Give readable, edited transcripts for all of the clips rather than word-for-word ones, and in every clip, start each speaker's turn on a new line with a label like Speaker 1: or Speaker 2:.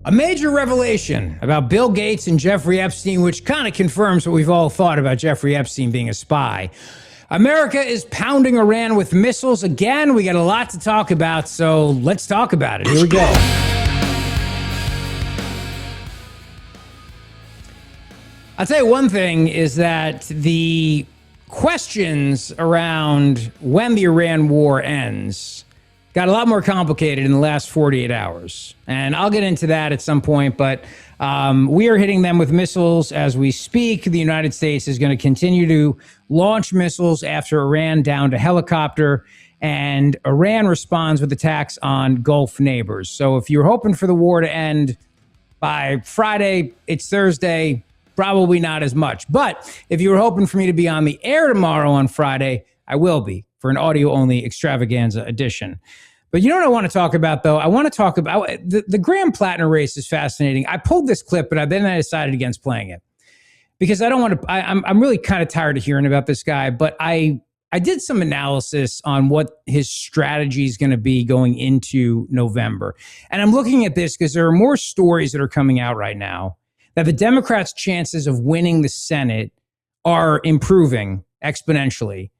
Speaker 1: A major revelation about Bill Gates and Jeffrey Epstein, which kind of confirms what we've all thought about Jeffrey Epstein being a spy. America is pounding Iran with missiles again. We got a lot to talk about, so let's talk about it. Here we go. I'll tell you one thing is that the questions around when the Iran war ends got a lot more complicated in the last 48 hours. And I'll get into that at some point, but we are hitting them with missiles as we speak. The United States is going to continue to launch missiles after Iran downed a helicopter, and Iran responds with attacks on Gulf neighbors. So if you're hoping for the war to end by Friday, it's Thursday, probably not as much. But if you were hoping for me to be on the air tomorrow on Friday, I will be, for an audio-only extravaganza edition. But you know what I want to talk about, though? I want to talk about the Graham Platner race is fascinating. I pulled this clip, but then I decided against playing it because I don't want to. I'm really kind of tired of hearing about this guy. But I did some analysis on what his strategy is going to be going into November, and I'm looking at this because there are more stories that are coming out right now that the Democrats' chances of winning the Senate are improving exponentially.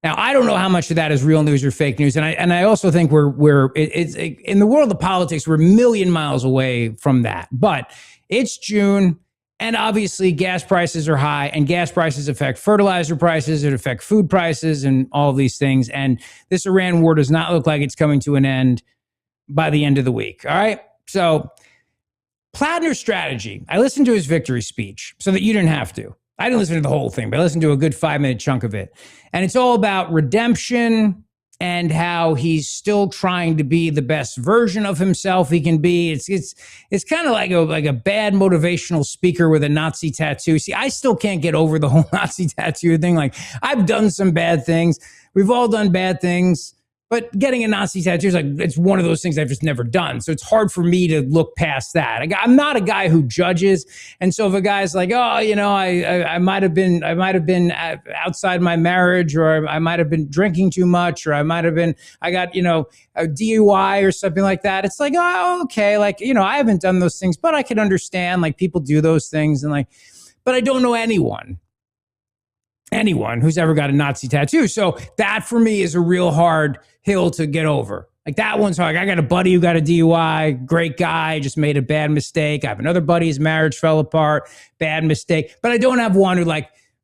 Speaker 1: Now, I don't know how much of that is real news or fake news, and I also think it's in the world of politics, we're a million miles away from that. But it's June, and obviously gas prices are high, and gas prices affect fertilizer prices, it affects food prices, and all of these things. And this Iran war does not look like it's coming to an end by the end of the week. All right, so Platner's strategy. I listened to his victory speech so that you didn't have to. I didn't listen to the whole thing, but I listened to a good 5-minute chunk of it. And it's all about redemption and how he's still trying to be the best version of himself he can be. It's kind of like a bad motivational speaker with a Nazi tattoo. See, I still can't get over the whole Nazi tattoo thing. Like, I've done some bad things. We've all done bad things. But getting a Nazi tattoo is it's one of those things I've just never done. So it's hard for me to look past that. I'm not a guy who judges. And so if a guy's like, oh, you know, I might have been outside my marriage, or I might have been drinking too much, or I got, you know, a DUI or something like that. It's like, oh, okay. Like, you know, I haven't done those things, but I can understand like people do those things. And but I don't know anyone who's ever got a Nazi tattoo. So that for me is a real hard hill to get over. Like, that one's hard. I got a buddy who got a DUI, great guy, just made a bad mistake. I have another buddy, his marriage fell apart, bad mistake. But I don't have one who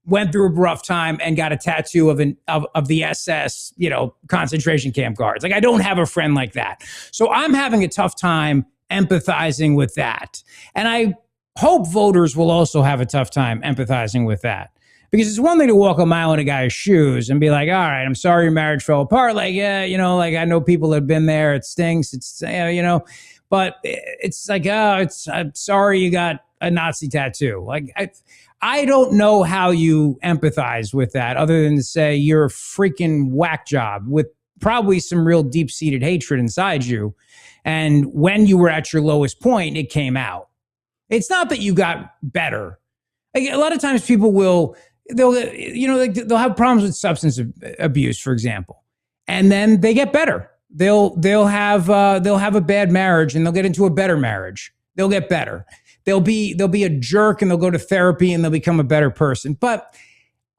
Speaker 1: went through a rough time and got a tattoo of the SS, you know, concentration camp guards. Like, I don't have a friend like that. So I'm having a tough time empathizing with that. And I hope voters will also have a tough time empathizing with that. Because it's one thing to walk a mile in a guy's shoes and be like, all right, I'm sorry your marriage fell apart. Like, yeah, you know, like I know people that have been there. It stinks. It's, you know, but it's like, oh, I'm sorry you got a Nazi tattoo. Like, I don't know how you empathize with that other than to say you're a freaking whack job with probably some real deep-seated hatred inside you. And when you were at your lowest point, it came out. It's not that you got better. Like, a lot of times people they'll have problems with substance abuse, for example, and then they get better. They'll have a bad marriage and they'll get into a better marriage. They'll get better. They'll be a jerk and they'll go to therapy and they'll become a better person. But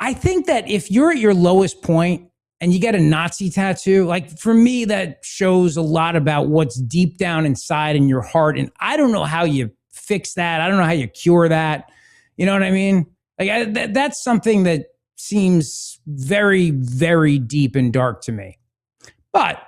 Speaker 1: I think that if you're at your lowest point and you get a Nazi tattoo, like, for me, that shows a lot about what's deep down inside in your heart. And I don't know how you fix that. I don't know how you cure that. You know what I mean? Like, that's something that seems very, very deep and dark to me. But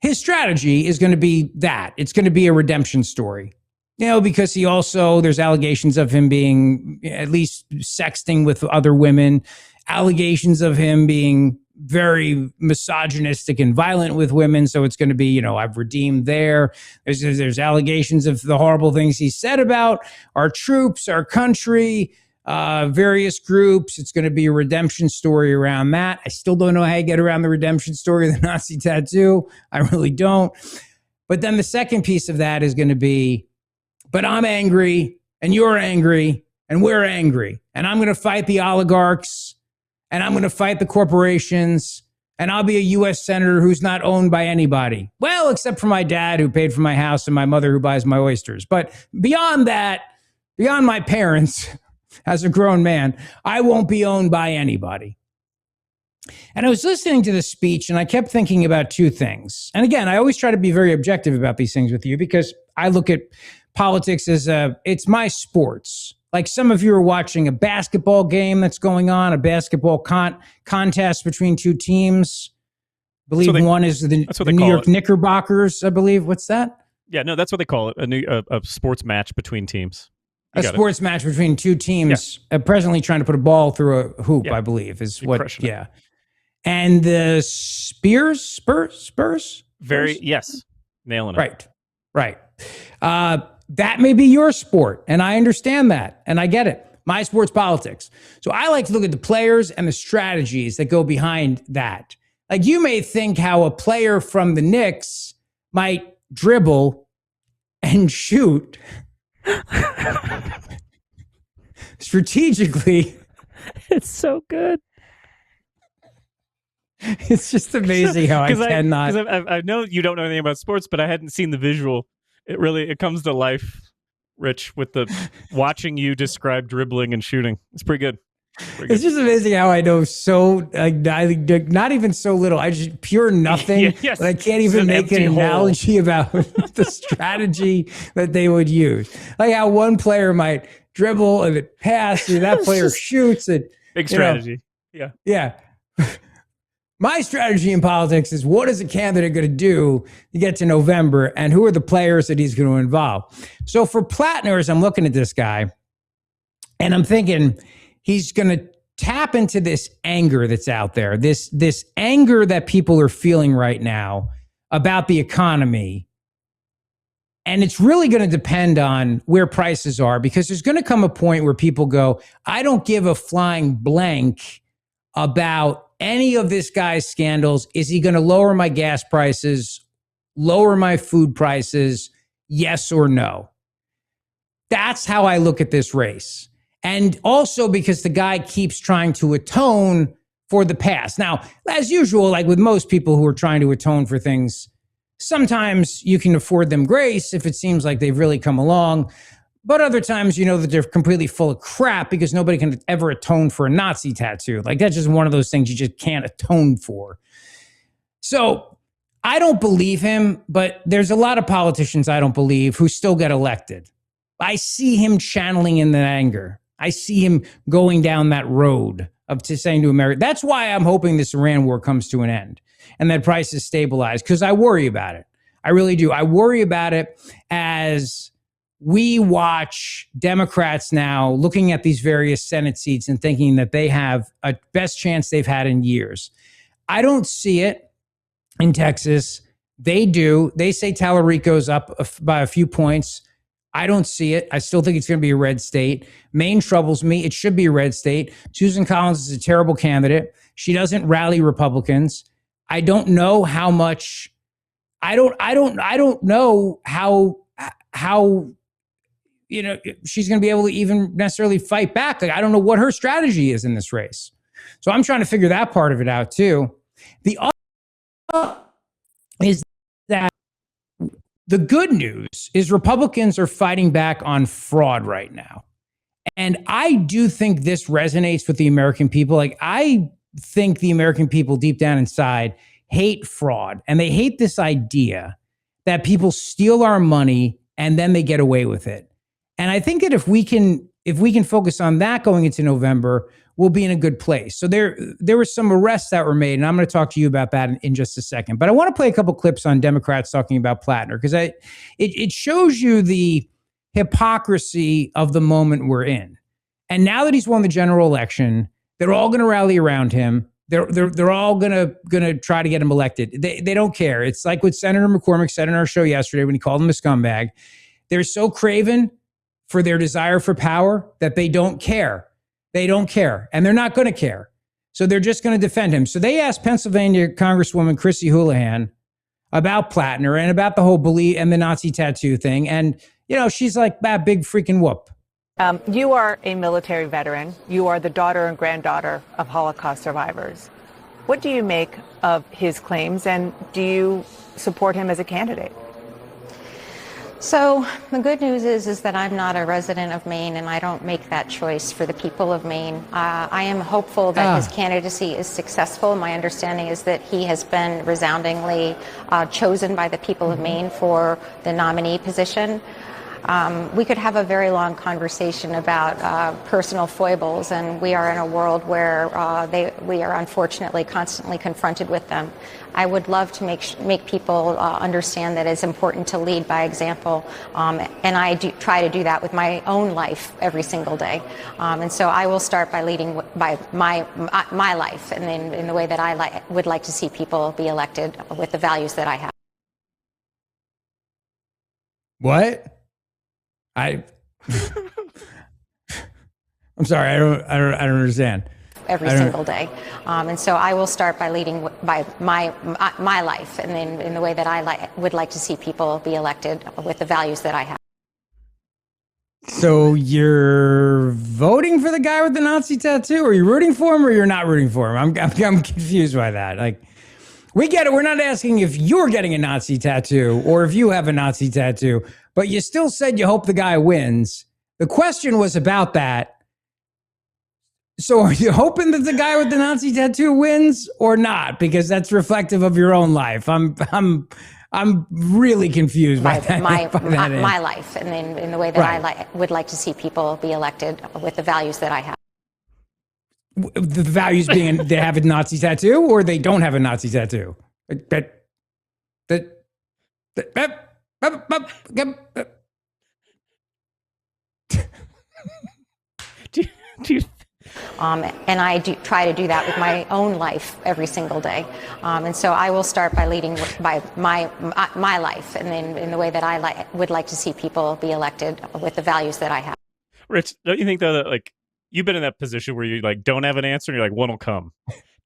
Speaker 1: his strategy is going to be that. It's going to be a redemption story. You know, because there's allegations of him being at least sexting with other women, allegations of him being very misogynistic and violent with women. So it's going to be, you know, I've redeemed there. There's allegations of the horrible things he said about our troops, our country, various groups. It's going to be a redemption story around that. I still don't know how you get around the redemption story of the Nazi tattoo. I really don't. But then the second piece of that is going to be, but I'm angry and you're angry and we're angry. And I'm going to fight the oligarchs and I'm going to fight the corporations And I'll be a U.S. senator who's not owned by anybody. Well, except for my dad who paid for my house and my mother who buys my oysters. But beyond that, beyond my parents, as a grown man, I won't be owned by anybody. And I was listening to this speech and I kept thinking about two things. And again, I always try to be very objective about these things with you because I look at politics as it's my sports. Like some of you are watching a basketball game that's going on, a basketball contest between two teams. I believe one is the New York Knickerbockers, I believe. What's that?
Speaker 2: Yeah, no, that's what they call it, a sports match between teams.
Speaker 1: A sports match between two teams, presently trying to put a ball through a hoop, I believe, is what, And the Spurs?
Speaker 2: Yes, nailing it.
Speaker 1: Right. That may be your sport, and I understand that, and I get it. My sport's politics. So I like to look at the players and the strategies that go behind that. Like you may think how a player from the Knicks might dribble and shoot strategically.
Speaker 2: It's so good.
Speaker 1: It's just amazing how I cannot.
Speaker 2: I know you don't know anything about sports, but I hadn't seen the visual. It comes to life, Rich, with the watching you describe dribbling and shooting. It's pretty good.
Speaker 1: It's just amazing how I know so, not even so little. I just pure nothing. Yes. I can't even make an analogy about the strategy that they would use. Like how one player might dribble and it pass, and that player shoots. And,
Speaker 2: big strategy.
Speaker 1: Yeah. My strategy in politics is what is a candidate going to do to get to November and who are the players that he's going to involve. So for Platner, as I'm looking at this guy and I'm thinking he's going to tap into this anger that's out there, this anger that people are feeling right now about the economy. And it's really going to depend on where prices are because there's going to come a point where people go, I don't give a flying blank about any of this guy's scandals. Is he going to lower my gas prices, lower my food prices? Yes or no? That's how I look at this race. And also because the guy keeps trying to atone for the past. Now, as usual, like with most people who are trying to atone for things, sometimes you can afford them grace if it seems like they've really come along. But other times, you know that they're completely full of crap because nobody can ever atone for a Nazi tattoo. Like that's just one of those things you just can't atone for. So I don't believe him, but there's a lot of politicians I don't believe who still get elected. I see him channeling in that anger. I see him going down that road of saying to America. That's why I'm hoping this Iran war comes to an end and that prices stabilize because I worry about it. I really do. I worry about it as we watch Democrats now looking at these various Senate seats and thinking that they have a best chance they've had in years. I don't see it in Texas. They do. They say Tallarico's up by a few points. I don't see it. I still think it's going to be a red state. Maine troubles me. It should be a red state. Susan Collins is a terrible candidate. She doesn't rally Republicans. I don't know how much. I don't know how she's going to be able to even necessarily fight back. Like, I don't know what her strategy is in this race. So I'm trying to figure that part of it out too. The other is that the good news is Republicans are fighting back on fraud right now. And I do think this resonates with the American people. Like, I think the American people deep down inside hate fraud. And they hate this idea that people steal our money and then they get away with it. And I think that if we can focus on that going into November, we'll be in a good place. So there were some arrests that were made, and I'm going to talk to you about that in just a second. But I want to play a couple clips on Democrats talking about Platner because it shows you the hypocrisy of the moment we're in. And now that he's won the general election, they're all going to rally around him. They're all gonna try to get him elected. They don't care. It's like what Senator McCormick said in our show yesterday when he called him a scumbag. They're so craven for their desire for power that they don't care. They don't care, and they're not going to care. So they're just going to defend him. So they asked Pennsylvania Congresswoman Chrissy Houlihan about Platner and about the whole belief and the Nazi tattoo thing. And, she's like, big freaking whoop.
Speaker 3: You are a military veteran. You are the daughter and granddaughter of Holocaust survivors. What do you make of his claims, and do you support him as a candidate?
Speaker 4: So the good news is that I'm not a resident of Maine, and I don't make that choice for the people of Maine. I am hopeful that his candidacy is successful. My understanding is that he has been resoundingly chosen by the people of Maine for the nominee position. We could have a very long conversation about personal foibles, and we are in a world where we are unfortunately constantly confronted with them. I would love to make people understand that it's important to lead by example, and I do try to do that with my own life every single day. And so I will start by leading by my life, and in the way that I would like to see people be elected with the values that I have.
Speaker 1: What? I'm sorry. I don't understand.
Speaker 4: Every single day. And so I will start by leading by my life, and in the way that I would like to see people be elected with the values that I have.
Speaker 1: So you're voting for the guy with the Nazi tattoo? Or are you rooting for him, or you're not rooting for him? I'm confused by that. Like, we get it. We're not asking if you're getting a Nazi tattoo or if you have a Nazi tattoo, but you still said you hope the guy wins. The question was about that. So are you hoping that the guy with the Nazi tattoo wins or not? Because that's reflective of your own life. I'm really confused by that.
Speaker 4: My life, and in the way that I would like to see people be elected with the values that I have.
Speaker 1: The values being they have a Nazi tattoo or they don't have a Nazi tattoo.
Speaker 2: Do you
Speaker 4: And I do try to do that with my own life every single day. And so I will start by leading by my life, and in the way that I would like to see people be elected with the values that I have.
Speaker 2: Rich, don't you think though that like you've been in that position where you like don't have an answer and you're like, one will come?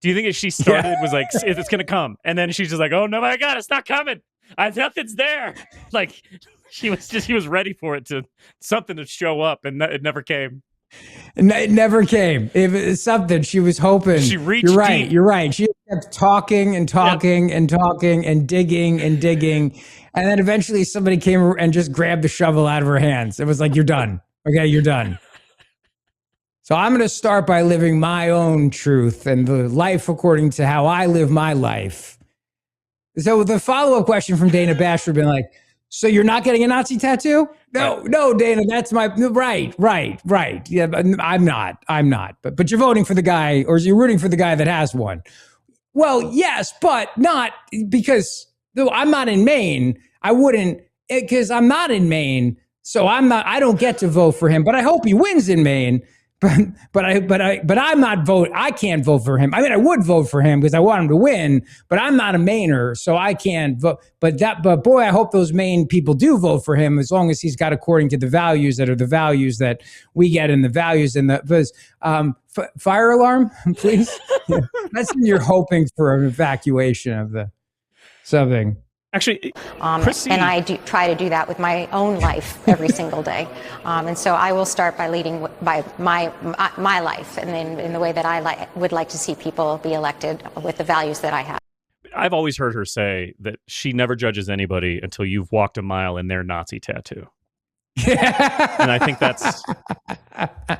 Speaker 2: Do you think if she started was like, if it's gonna come, and then she's just like, oh no, my God, it's not coming. Nothing's there. Like she was ready for it to something to show up, and it never came.
Speaker 1: It never came. If it's something she was hoping.
Speaker 2: She reached
Speaker 1: You're right.
Speaker 2: deep.
Speaker 1: You're right. She kept talking and talking and talking and digging and digging. And then eventually somebody came and just grabbed the shovel out of her hands. It was like, you're done. Okay, you're done. So I'm going to start by living my own truth and the life according to how I live my life. So the follow-up question from Dana Bash would have been like, so you're not getting a Nazi tattoo? No, Dana, that's my right. Yeah, but I'm not. But you're voting for the guy, or you're rooting for the guy that has one. Well, yes, but not because though I'm not in Maine. I wouldn't, because I'm not in Maine, so I don't get to vote for him. But I hope he wins in Maine. But I'm not vote. I can't vote for him. I mean, I would vote for him because I want him to win, but I'm not a Mainer, so I can't vote. But boy, I hope those Maine people do vote for him as long as he's got according to the values that are the values that we get and the values in the fire alarm, please. Yeah. That's when you're hoping for an evacuation of the something.
Speaker 2: Actually,
Speaker 4: Chrissy, and I do try to do that with my own life every single day. And so I will start by leading by my life, and in the way that I would like to see people be elected with the values that I have.
Speaker 2: I've always heard her say that she never judges anybody until you've walked a mile in their Nazi tattoo. And I think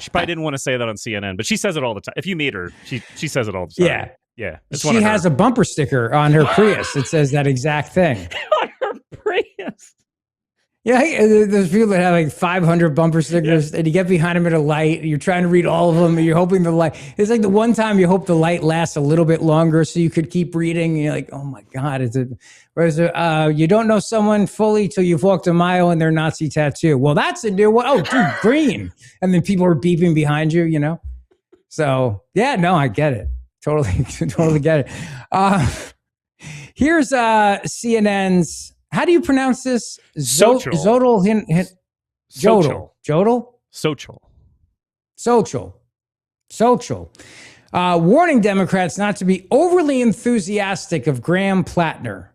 Speaker 2: she probably didn't want to say that on CNN, but she says it all the time. If you meet her, she says it all the time. Yeah.
Speaker 1: She has a bumper sticker on her Prius that says that exact thing.
Speaker 2: On her Prius.
Speaker 1: Yeah, there's people that have like 500 bumper stickers, and you get behind them at a light, and you're trying to read all of them, and you're hoping the light. It's like the one time you hope the light lasts a little bit longer so you could keep reading, and you're like, oh my God, you don't know someone fully till you've walked a mile in their Nazi tattoo. Well, that's a new one. Oh, dude, green. And then people are beeping behind you, you know? So, yeah, no, I get it. Totally get it. Here's CNN's. How do you pronounce this?
Speaker 2: Social.
Speaker 1: Warning Democrats not to be overly enthusiastic of Graham Platner.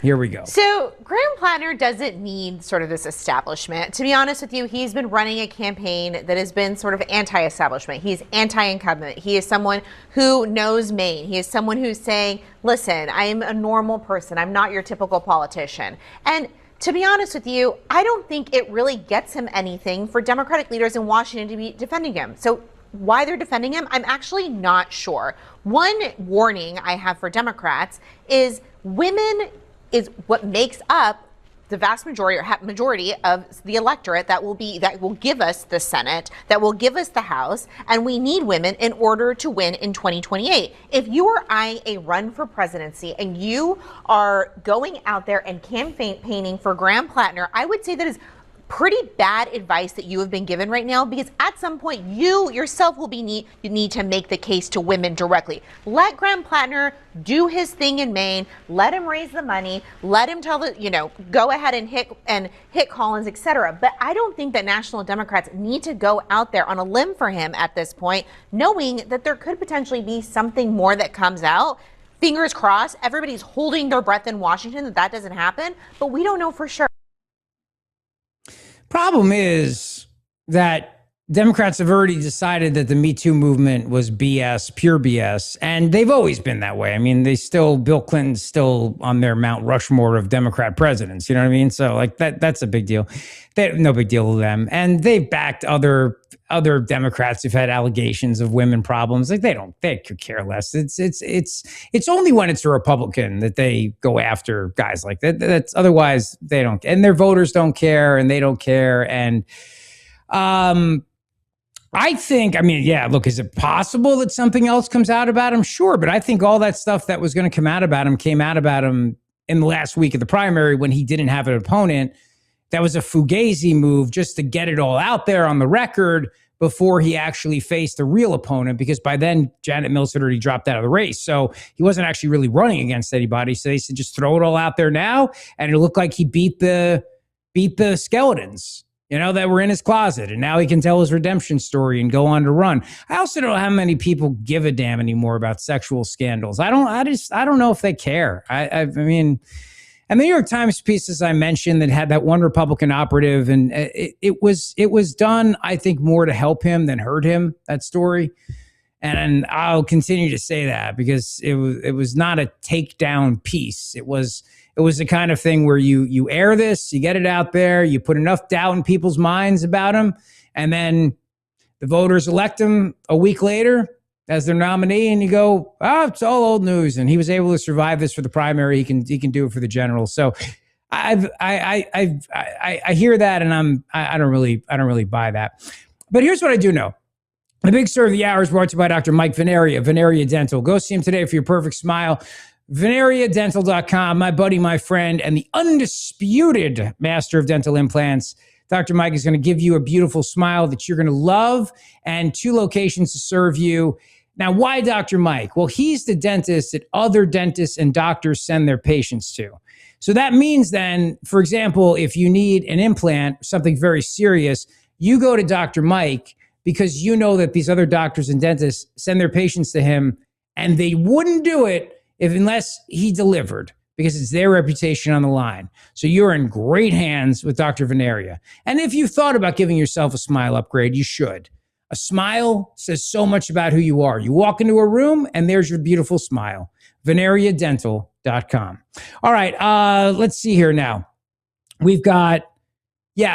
Speaker 1: Here we go.
Speaker 5: So Graham Platner doesn't need sort of this establishment. To be honest with you, he's been running a campaign that has been sort of anti-establishment. He's anti-incumbent. He is someone who knows Maine. He is someone who's saying, listen, I am a normal person. I'm not your typical politician. And to be honest with you, I don't think it really gets him anything for Democratic leaders in Washington to be defending him. So why they're defending him, I'm actually not sure. One warning I have for Democrats is women is what makes up the vast majority of the electorate that will give us the Senate, that will give us the House, and we need women in order to win in 2028. If you are eyeing a run for presidency and you are going out there and campaigning for Graham Platner, I would say that is pretty bad advice that you have been given right now, because at some point you yourself will you need to make the case to women directly. Let Graham Platner do his thing in Maine. Let him raise the money. Let him go ahead and hit Collins, etc. But I don't think that National Democrats need to go out there on a limb for him at this point, knowing that there could potentially be something more that comes out. Fingers crossed. Everybody's holding their breath in Washington that doesn't happen, but we don't know for sure.
Speaker 1: Problem is that Democrats have already decided that the Me Too movement was BS, pure BS, and they've always been that way. I mean, Bill Clinton's still on their Mount Rushmore of Democrat presidents, you know what I mean? So like that's a big deal. No big deal to them. And they've backed other Democrats who've had allegations of women problems. Like they could care less. It's only when it's a Republican that they go after guys like that. That's otherwise they don't, and their voters don't care and they don't care. And I think, look, is it possible that something else comes out about him? Sure. But I think all that stuff that was going to come out about him came out about him in the last week of the primary when he didn't have an opponent. That was a fugazi move just to get it all out there on the record before he actually faced a real opponent, because by then Janet Mills had already dropped out of the race. So he wasn't actually really running against anybody. So they said, just throw it all out there now. And it looked like he beat the skeletons, that were in his closet. And now he can tell his redemption story and go on to run. I also don't know how many people give a damn anymore about sexual scandals. I don't know if they care. I mean, and the New York Times piece, as I mentioned, that had that one Republican operative, and it was done, I think, more to help him than hurt him, that story. And I'll continue to say that because it was not a takedown piece. It was the kind of thing where you air this, you get it out there, you put enough doubt in people's minds about him, and then the voters elect him a week later as their nominee, and you go, it's all old news. And he was able to survive this for the primary. He can do it for the general. So I hear that, and I don't really buy that. But here's what I do know. The Big Story of the Hour is brought to you by Dr. Mike Veneria, Veneria Dental. Go see him today for your perfect smile. VeneriaDental.com, my buddy, my friend, and the undisputed master of dental implants. Dr. Mike is going to give you a beautiful smile that you're going to love, and 2 locations to serve you. Now, why Dr. Mike? Well, he's the dentist that other dentists and doctors send their patients to. So that means then, for example, if you need an implant, something very serious, you go to Dr. Mike because you know that these other doctors and dentists send their patients to him, and they wouldn't do it unless he delivered, because it's their reputation on the line. So you're in great hands with Dr. Veneria. And if you've thought about giving yourself a smile upgrade, you should. A smile says so much about who you are. You walk into a room and there's your beautiful smile. VeneriaDental.com. All right, let's see here now. We've got,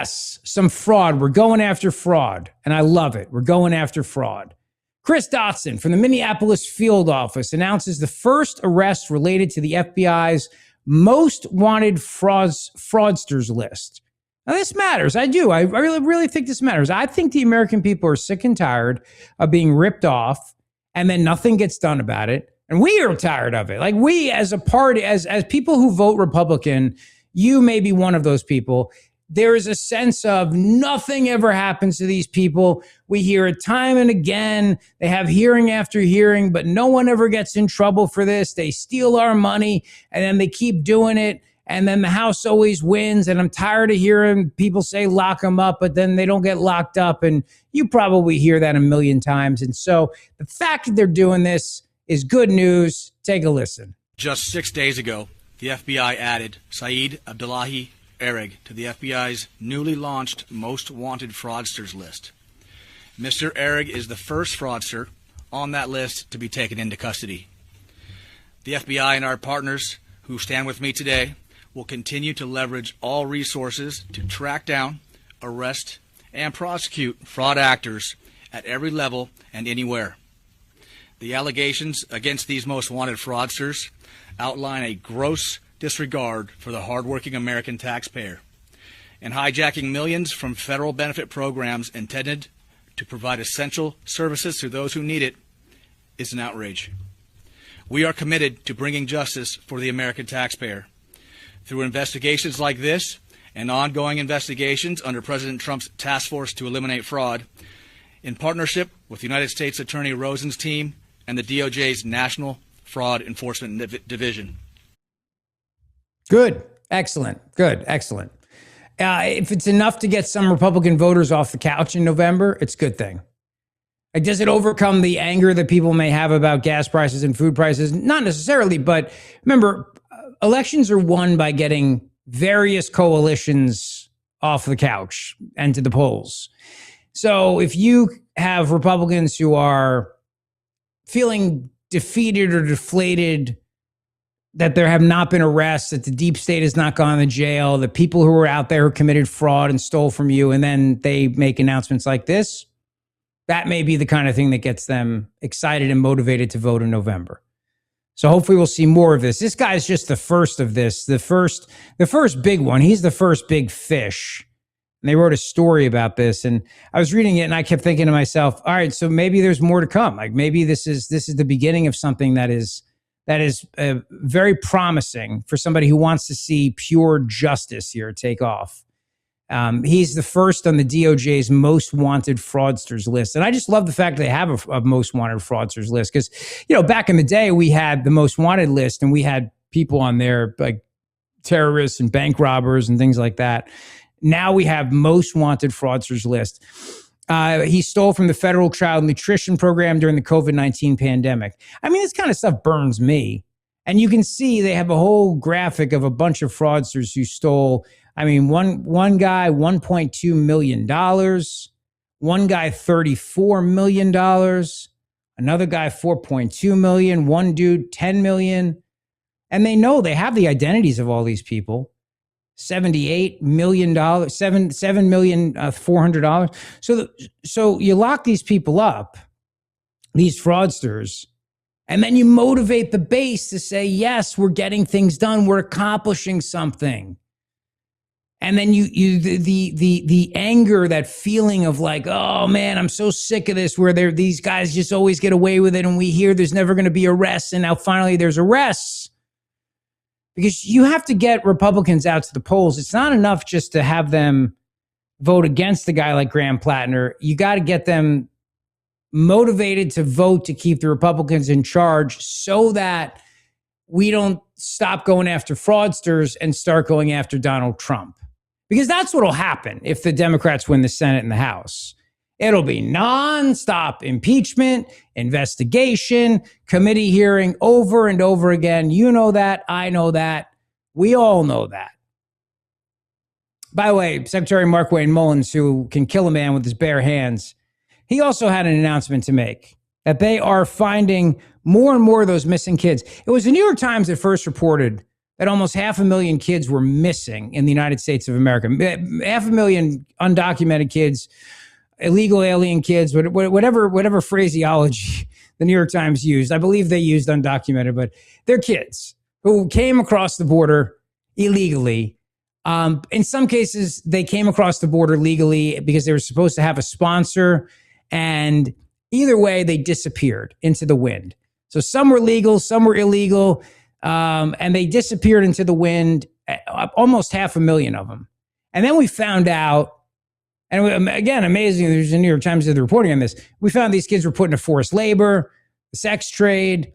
Speaker 1: some fraud. We're going after fraud, and I love it. We're going after fraud. Chris Dotson from the Minneapolis field office announces the first arrest related to the FBI's most wanted fraudsters list. Now, this matters. I do. I really think this matters. I think the American people are sick and tired of being ripped off, and then nothing gets done about it. And we are tired of it. Like, we as a party, as people who vote Republican, you may be one of those people. There is a sense of nothing ever happens to these people. We hear it time and again. They have hearing after hearing, but no one ever gets in trouble for this. They steal our money, and then they keep doing it. And then the House always wins. And I'm tired of hearing people say lock them up, but then they don't get locked up. And you probably hear that a million times. And so the fact that they're doing this is good news. Take a listen.
Speaker 6: Just 6 days ago, the FBI added Saeed Abdullahi Erig to the FBI's newly launched Most Wanted Fraudsters list. Mr. Erig is the first fraudster on that list to be taken into custody. The FBI and our partners who stand with me today will continue to leverage all resources to track down, arrest, and prosecute fraud actors at every level and anywhere. The allegations against these most wanted fraudsters outline a gross disregard for the hardworking American taxpayer and hijacking millions from federal benefit programs intended to provide essential services to those who need it is an outrage. We are committed to bringing justice for the American taxpayer. Through investigations like this and ongoing investigations under President Trump's task force to eliminate fraud, in partnership with the United States Attorney Rosen's team and the DOJ's National Fraud Enforcement Division.
Speaker 1: Good. Excellent. Good. Excellent. If it's enough to get some Republican voters off the couch in November, it's a good thing. Like, does it overcome the anger that people may have about gas prices and food prices? Not necessarily, but remember, elections are won by getting various coalitions off the couch and to the polls. So if you have Republicans who are feeling defeated or deflated, that there have not been arrests, that the deep state has not gone to jail, the people who are out there who committed fraud and stole from you, and then they make announcements like this, that may be the kind of thing that gets them excited and motivated to vote in November. So hopefully we'll see more of this. This guy's just the first of this, the first big one. He's the first big fish. And they wrote a story about this, and I was reading it and I kept thinking to myself, all right, so maybe there's more to come. Like maybe this is the beginning of something that is very promising for somebody who wants to see pure justice here take off. He's the first on the DOJ's most wanted fraudsters list. And I just love the fact that they have a most wanted fraudsters list because, back in the day, we had the most wanted list and we had people on there like terrorists and bank robbers and things like that. Now we have most wanted fraudsters list. He stole from the federal child nutrition program during the COVID-19 pandemic. I mean, this kind of stuff burns me. And you can see they have a whole graphic of a bunch of fraudsters who stole. I mean, one guy, $1.2 million. One guy, $34 million. Another guy, $4.2 million. One dude, $10 million. And they know they have the identities of all these people. $78 million, $7,400,000. So you lock these people up, these fraudsters, and then you motivate the base to say, yes, we're getting things done. We're accomplishing something. And then the anger, that feeling of like, oh man, I'm so sick of this, where these guys just always get away with it. And we hear there's never going to be arrests. And now finally there's arrests. Because you have to get Republicans out to the polls. It's not enough just to have them vote against a guy like Graham Platner. You got to get them motivated to vote to keep the Republicans in charge so that we don't stop going after fraudsters and start going after Donald Trump. Because that's what will happen if the Democrats win the Senate and the House. It'll be nonstop impeachment, investigation, committee hearing over and over again. You know that. I know that. We all know that. By the way, Secretary Mark Wayne Mullins, who can kill a man with his bare hands, he also had an announcement to make that they are finding more and more of those missing kids. It was the New York Times that first reported that almost 500,000 kids were missing in the United States of America. 500,000 undocumented kids, illegal alien kids, whatever phraseology the New York Times used. I believe they used undocumented, but they're kids who came across the border illegally. In some cases, they came across the border legally because they were supposed to have a sponsor, and either way, they disappeared into the wind. So some were legal, some were illegal, and they disappeared into the wind, almost 500,000 of them. And then we found out, and again, amazing, there's a New York Times did the reporting on this. We found these kids were put into forced labor, sex trade.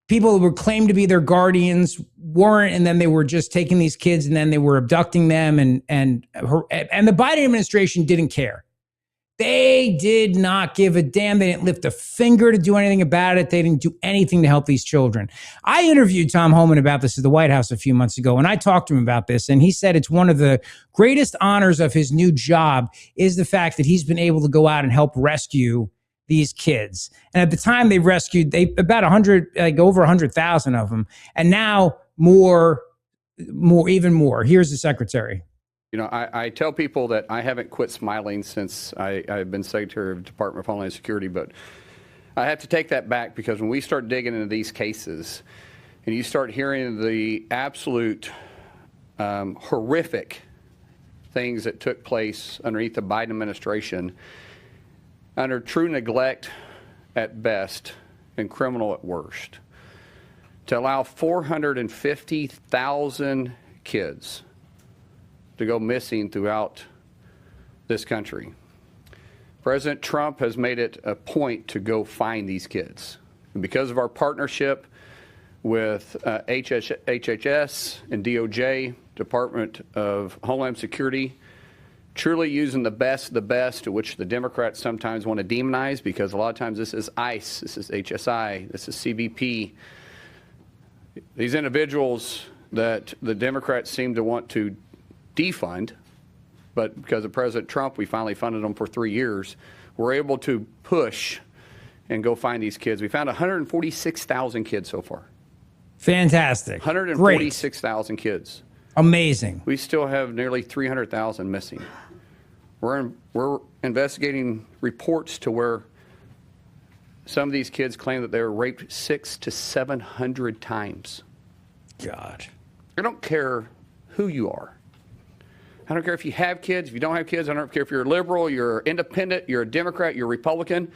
Speaker 1: People who were claimed to be their guardians weren't, and then they were just taking these kids and then they were abducting them. And the Biden administration didn't care. They did not give a damn. They didn't lift a finger to do anything about it. They didn't do anything to help these children. I interviewed Tom Homan about this at the White House a few months ago, and I talked to him about this, and he said it's one of the greatest honors of his new job is the fact that he's been able to go out and help rescue these kids. And at the time they rescued, about 100, like over 100,000 of them, and now even more. Here's the secretary.
Speaker 7: You know, I tell people that I haven't quit smiling since I've been Secretary of the Department of Homeland Security, but I have to take that back because when we start digging into these cases and you start hearing the absolute horrific things that took place underneath the Biden administration, under true neglect at best and criminal at worst, to allow 450,000 kids to go missing throughout this country. President Trump has made it a point to go find these kids. And because of our partnership with HHS and DOJ, Department of Homeland Security, truly using the best of the best, which the Democrats sometimes want to demonize because a lot of times this is ICE, this is HSI, this is CBP. These individuals that the Democrats seem to want to defund, but because of President Trump, we finally funded them for 3 years. We're able to push and go find these kids. We found 146,000 kids so far.
Speaker 1: Fantastic.
Speaker 7: 146,000 kids.
Speaker 1: Amazing.
Speaker 7: We still have nearly 300,000 missing. We're investigating reports to where some of these kids claim that they were raped 600 to 700 times.
Speaker 1: God.
Speaker 7: I don't care who you are. I don't care if you have kids, if you don't have kids. I don't care if you're a liberal, you're independent, you're a Democrat, you're a Republican.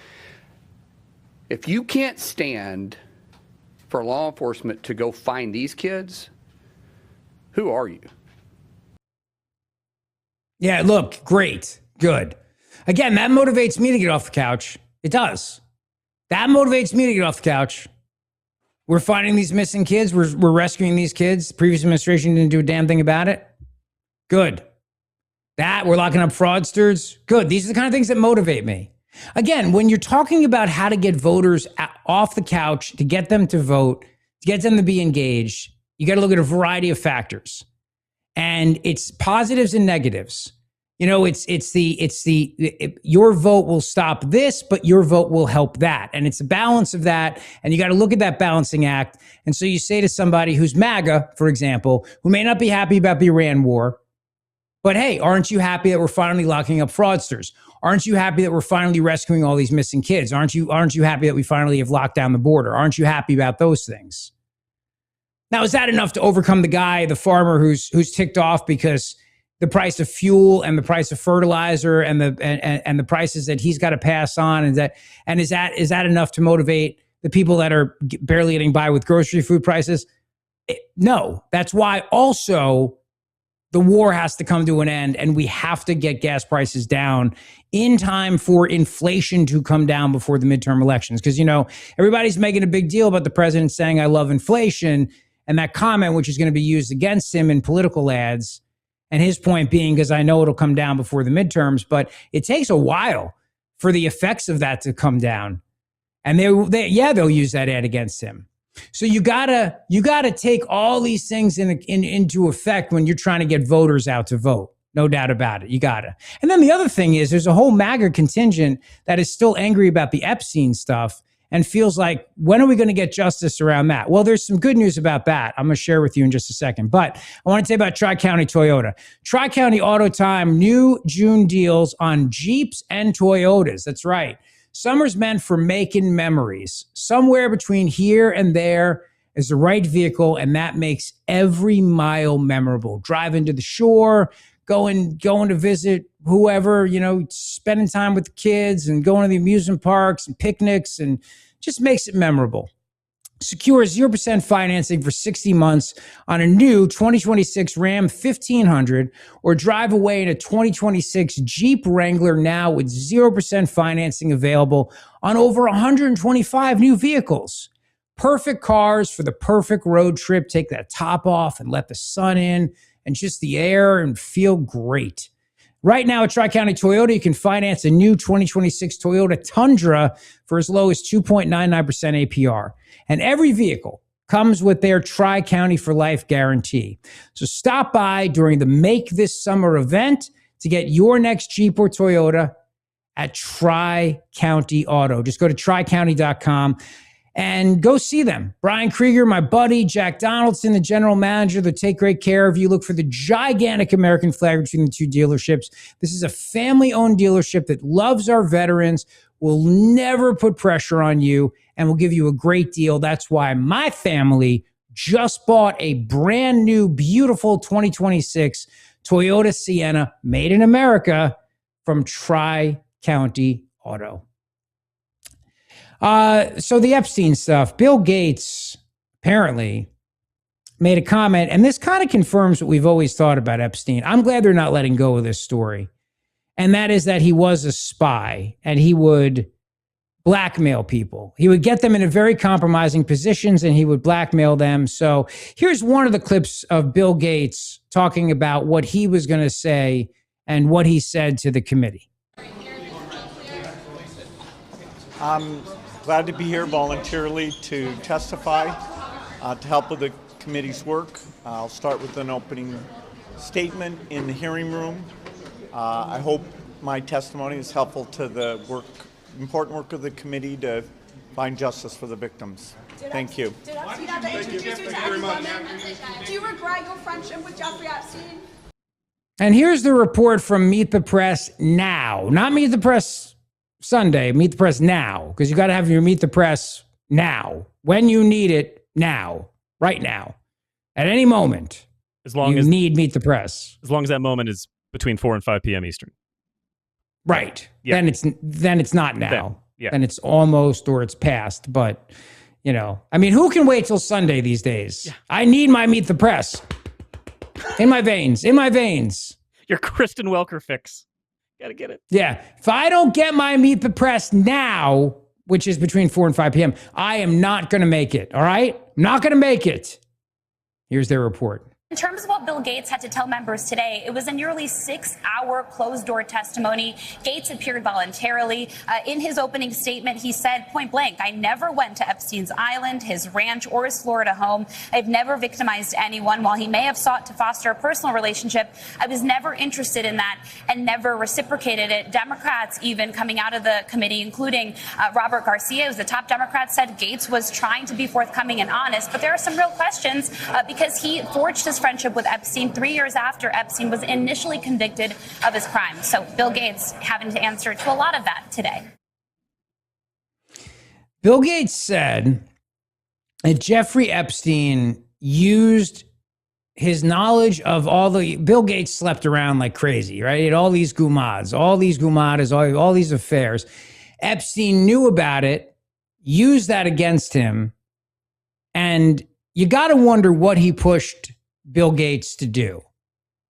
Speaker 7: If you can't stand for law enforcement to go find these kids, who are you?
Speaker 1: Yeah, look, great, good. Again, that motivates me to get off the couch. It does. That motivates me to get off the couch. We're finding these missing kids. We're rescuing these kids. The previous administration didn't do a damn thing about it. Good. That, we're locking up fraudsters. Good. These are the kind of things that motivate me. Again, when you're talking about how to get voters off the couch, to get them to vote, to get them to be engaged, you got to look at a variety of factors. And it's positives and negatives. You know, your vote will stop this, but your vote will help that. And it's a balance of that. And you got to look at that balancing act. And so you say to somebody who's MAGA, for example, who may not be happy about the Iran war, but hey, aren't you happy that we're finally locking up fraudsters? Aren't you happy that we're finally rescuing all these missing kids? Aren't you happy that we finally have locked down the border? Aren't you happy about those things? Now, is that enough to overcome the guy, the farmer who's ticked off because the price of fuel and the price of fertilizer and the prices that he's got to pass on, is that enough to motivate the people that are barely getting by with grocery food prices? No. That's why also the war has to come to an end, and we have to get gas prices down in time for inflation to come down before the midterm elections. Because, you know, everybody's making a big deal about the president saying, "I love inflation," and that comment, which is going to be used against him in political ads. And his point being, because I know it'll come down before the midterms, but it takes a while for the effects of that to come down. And they'll use that ad against him. So you gotta take all these things into effect when you're trying to get voters out to vote. No doubt about it. You gotta. And then the other thing is there's a whole MAGA contingent that is still angry about the Epstein stuff and feels like, when are we going to get justice around that? Well, there's some good news about that. I'm going to share with you in just a second. But I want to tell you about Tri-County Toyota. Tri-County Auto Time, new June deals on Jeeps and Toyotas. That's right. Summer's meant for making memories. Somewhere between here and there is the right vehicle, and that makes every mile memorable. Driving to the shore, going to visit whoever, you know, spending time with the kids and going to the amusement parks and picnics, and just makes it memorable. Secure 0% financing for 60 months on a new 2026 Ram 1500, or drive away in a 2026 Jeep Wrangler now with 0% financing available on over 125 new vehicles. Perfect cars for the perfect road trip. Take that top off and let the sun in and just the air and feel great. Right now at Tri-County Toyota, you can finance a new 2026 Toyota Tundra for as low as 2.99% APR. And every vehicle comes with their Tri-County for Life guarantee. So stop by during the Make This Summer event to get your next Jeep or Toyota at Tri-County Auto. Just go to tricounty.com and go see them. Brian Krieger, my buddy, Jack Donaldson, the general manager, they'll take great care of you. Look for the gigantic American flag between the two dealerships. This is a family-owned dealership that loves our veterans, will never put pressure on you, and will give you a great deal. That's why my family just bought a brand new, beautiful 2026 Toyota Sienna made in America from Tri-County Auto. So the Epstein stuff, Bill Gates apparently made a comment, and this kind of confirms what we've always thought about Epstein. I'm glad they're not letting go of this story. And that is that he was a spy and he would blackmail people. He would get them into very compromising positions and he would blackmail them. So here's one of the clips of Bill Gates talking about what he was going to say and what he said to the committee.
Speaker 8: Glad to be here voluntarily to testify, to help with the committee's work. I'll start with an opening statement in the hearing room. I hope my testimony is helpful to the important work of the committee to find justice for the victims. Thank you.
Speaker 9: Did Epstein ever introduce you to any women? Do you regret your friendship with Jeffrey Epstein?
Speaker 1: And here's the report from Meet the Press now. Not Meet the Press Sunday, Meet the Press now, because you got to have your Meet the Press now, when you need it now, right now, at any moment.
Speaker 2: As long
Speaker 1: you
Speaker 2: as
Speaker 1: need Meet the Press.
Speaker 2: As long as that moment is between 4 and 5 p.m. Eastern.
Speaker 1: Right.
Speaker 2: Yeah.
Speaker 1: Then it's not now. Then it's almost or it's past. But, you know, I mean, who can wait till Sunday these days? Yeah. I need my Meet the Press. In my veins.
Speaker 2: Your Kristen Welker fix. Gotta get it.
Speaker 1: Yeah. If I don't get my Meet the Press now, which is between 4 and 5 p.m., I am not going to make it. All right? Not going to make it. Here's their report.
Speaker 10: In terms of what Bill Gates had to tell members today, it was a nearly 6-hour closed-door testimony. Gates appeared voluntarily. In his opening statement, he said point blank, I never went to Epstein's island, his ranch, or his Florida home. I've never victimized anyone. While he may have sought to foster a personal relationship, I was never interested in that and never reciprocated it. Democrats even coming out of the committee, including Robert Garcia, who's the top Democrat, said Gates was trying to be forthcoming and honest. But there are some real questions because he forged his friendship with Epstein 3 years after Epstein was initially convicted of his crimes. So Bill Gates having to answer to a lot of that today.
Speaker 1: Bill Gates said that Jeffrey Epstein used his knowledge of Bill Gates slept around like crazy, right? He had all these gumadas, all these affairs. Epstein knew about it, used that against him. And you got to wonder what he pushed Bill Gates to do,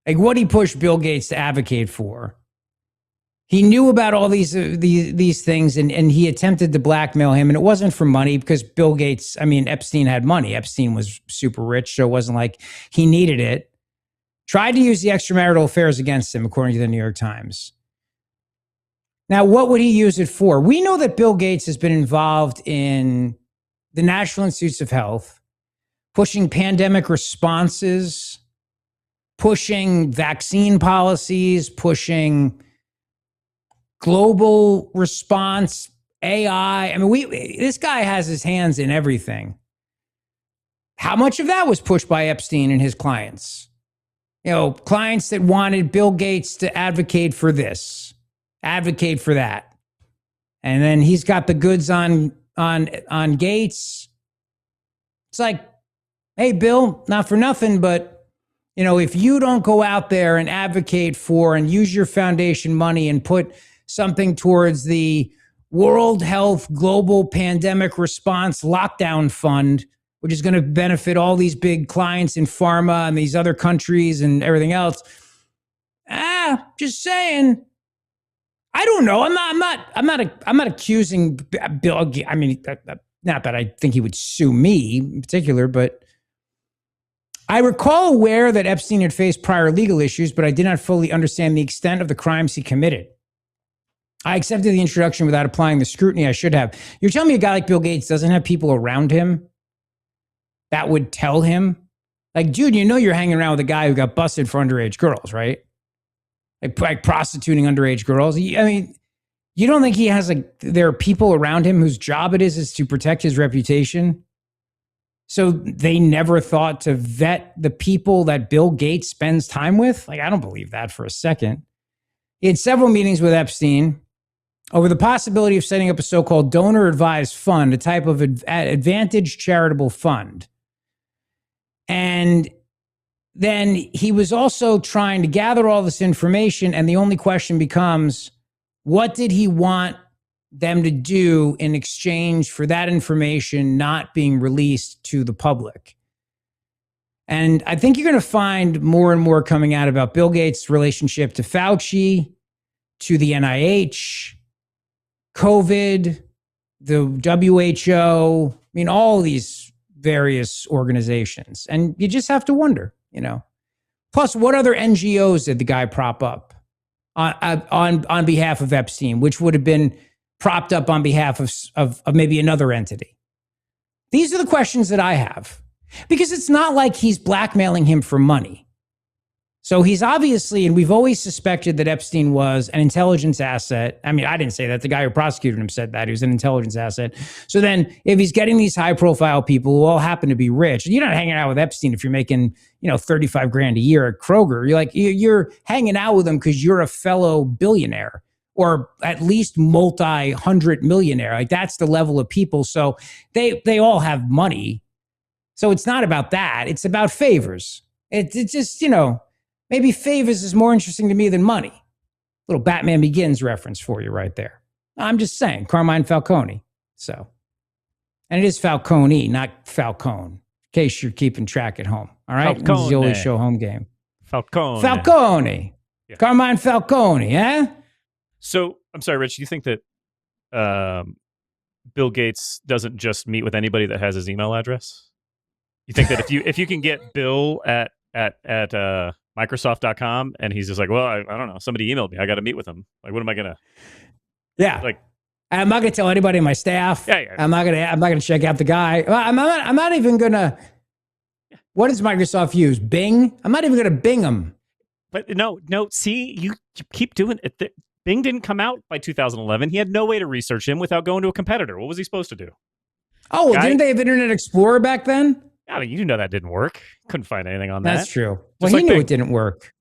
Speaker 1: like what he pushed Bill Gates to advocate for. He knew about all these things and he attempted to blackmail him. And it wasn't for money because Bill Gates, Epstein had money. Epstein was super rich, so it wasn't like he needed it. Tried to use the extramarital affairs against him, according to the New York Times. Now, what would he use it for? We know that Bill Gates has been involved in the National Institutes of Health, pushing pandemic responses, pushing vaccine policies, pushing global response, AI. This guy has his hands in everything. How much of that was pushed by Epstein and his clients? Clients that wanted Bill Gates to advocate for this, advocate for that. And then he's got the goods on Gates. It's like, hey, Bill, not for nothing, but, if you don't go out there and advocate for and use your foundation money and put something towards the World Health Global Pandemic Response Lockdown Fund, which is going to benefit all these big clients in pharma and these other countries and everything else. Just saying. I don't know. I'm not accusing Bill. Not that I think he would sue me in particular, but I recall aware that Epstein had faced prior legal issues, but I did not fully understand the extent of the crimes he committed. I accepted the introduction without applying the scrutiny I should have. You're telling me a guy like Bill Gates doesn't have people around him that would tell him? Like, dude, you know you're hanging around with a guy who got busted for underage girls, right? Like prostituting underage girls. I mean, you don't think he has there are people around him whose job it is to protect his reputation? So they never thought to vet the people that Bill Gates spends time with? Like, I don't believe that for a second. He had several meetings with Epstein over the possibility of setting up a so-called donor-advised fund, a type of advantage charitable fund. And then he was also trying to gather all this information, and the only question becomes, what did he want them to do in exchange for that information not being released to the public? And I think you're going to find more and more coming out about Bill Gates' relationship to Fauci, to the NIH, COVID, the WHO, I mean, all these various organizations. And you just have to wonder, you know. Plus, what other NGOs did the guy prop up on behalf of Epstein, which would have been propped up on behalf of maybe another entity? These are the questions that I have, because it's not like he's blackmailing him for money. So he's obviously, and we've always suspected that Epstein was an intelligence asset. I mean, I didn't say that. The guy who prosecuted him said that he was an intelligence asset. So then if he's getting these high profile people who all happen to be rich, you're not hanging out with Epstein if you're making, $35,000 a year at Kroger. You're hanging out with him because you're a fellow billionaire, or at least multi-hundred millionaire. Like, that's the level of people. So they all have money. So it's not about that. It's about favors. It's just, maybe favors is more interesting to me than money. Little Batman Begins reference for you right there. I'm just saying, Carmine Falcone. So, and it is Falcone, not Falcone, in case you're keeping track at home. All right?
Speaker 2: Falcone.
Speaker 1: Zeoli show home game.
Speaker 2: Falcone.
Speaker 1: Yeah. Carmine Falcone, eh?
Speaker 2: So, I'm sorry, Rich, do you think that Bill Gates doesn't just meet with anybody that has his email address? You think that if you can get Bill at Microsoft.com and he's just like, well, I don't know, somebody emailed me, I got to meet with him. Like, what am I gonna?
Speaker 1: Yeah,
Speaker 2: like,
Speaker 1: I'm not gonna tell anybody in my staff.
Speaker 2: Yeah.
Speaker 1: I'm not gonna check out the guy. I'm not even gonna. What does Microsoft use? Bing. I'm not even gonna Bing him.
Speaker 2: But no. See, you keep doing it. Bing didn't come out by 2011. He had no way to research him without going to a competitor. What was he supposed to do?
Speaker 1: Oh, well, didn't they have Internet Explorer back then?
Speaker 2: I mean, you know that didn't work. Couldn't find anything on that.
Speaker 1: That's true. Well, he knew it didn't work.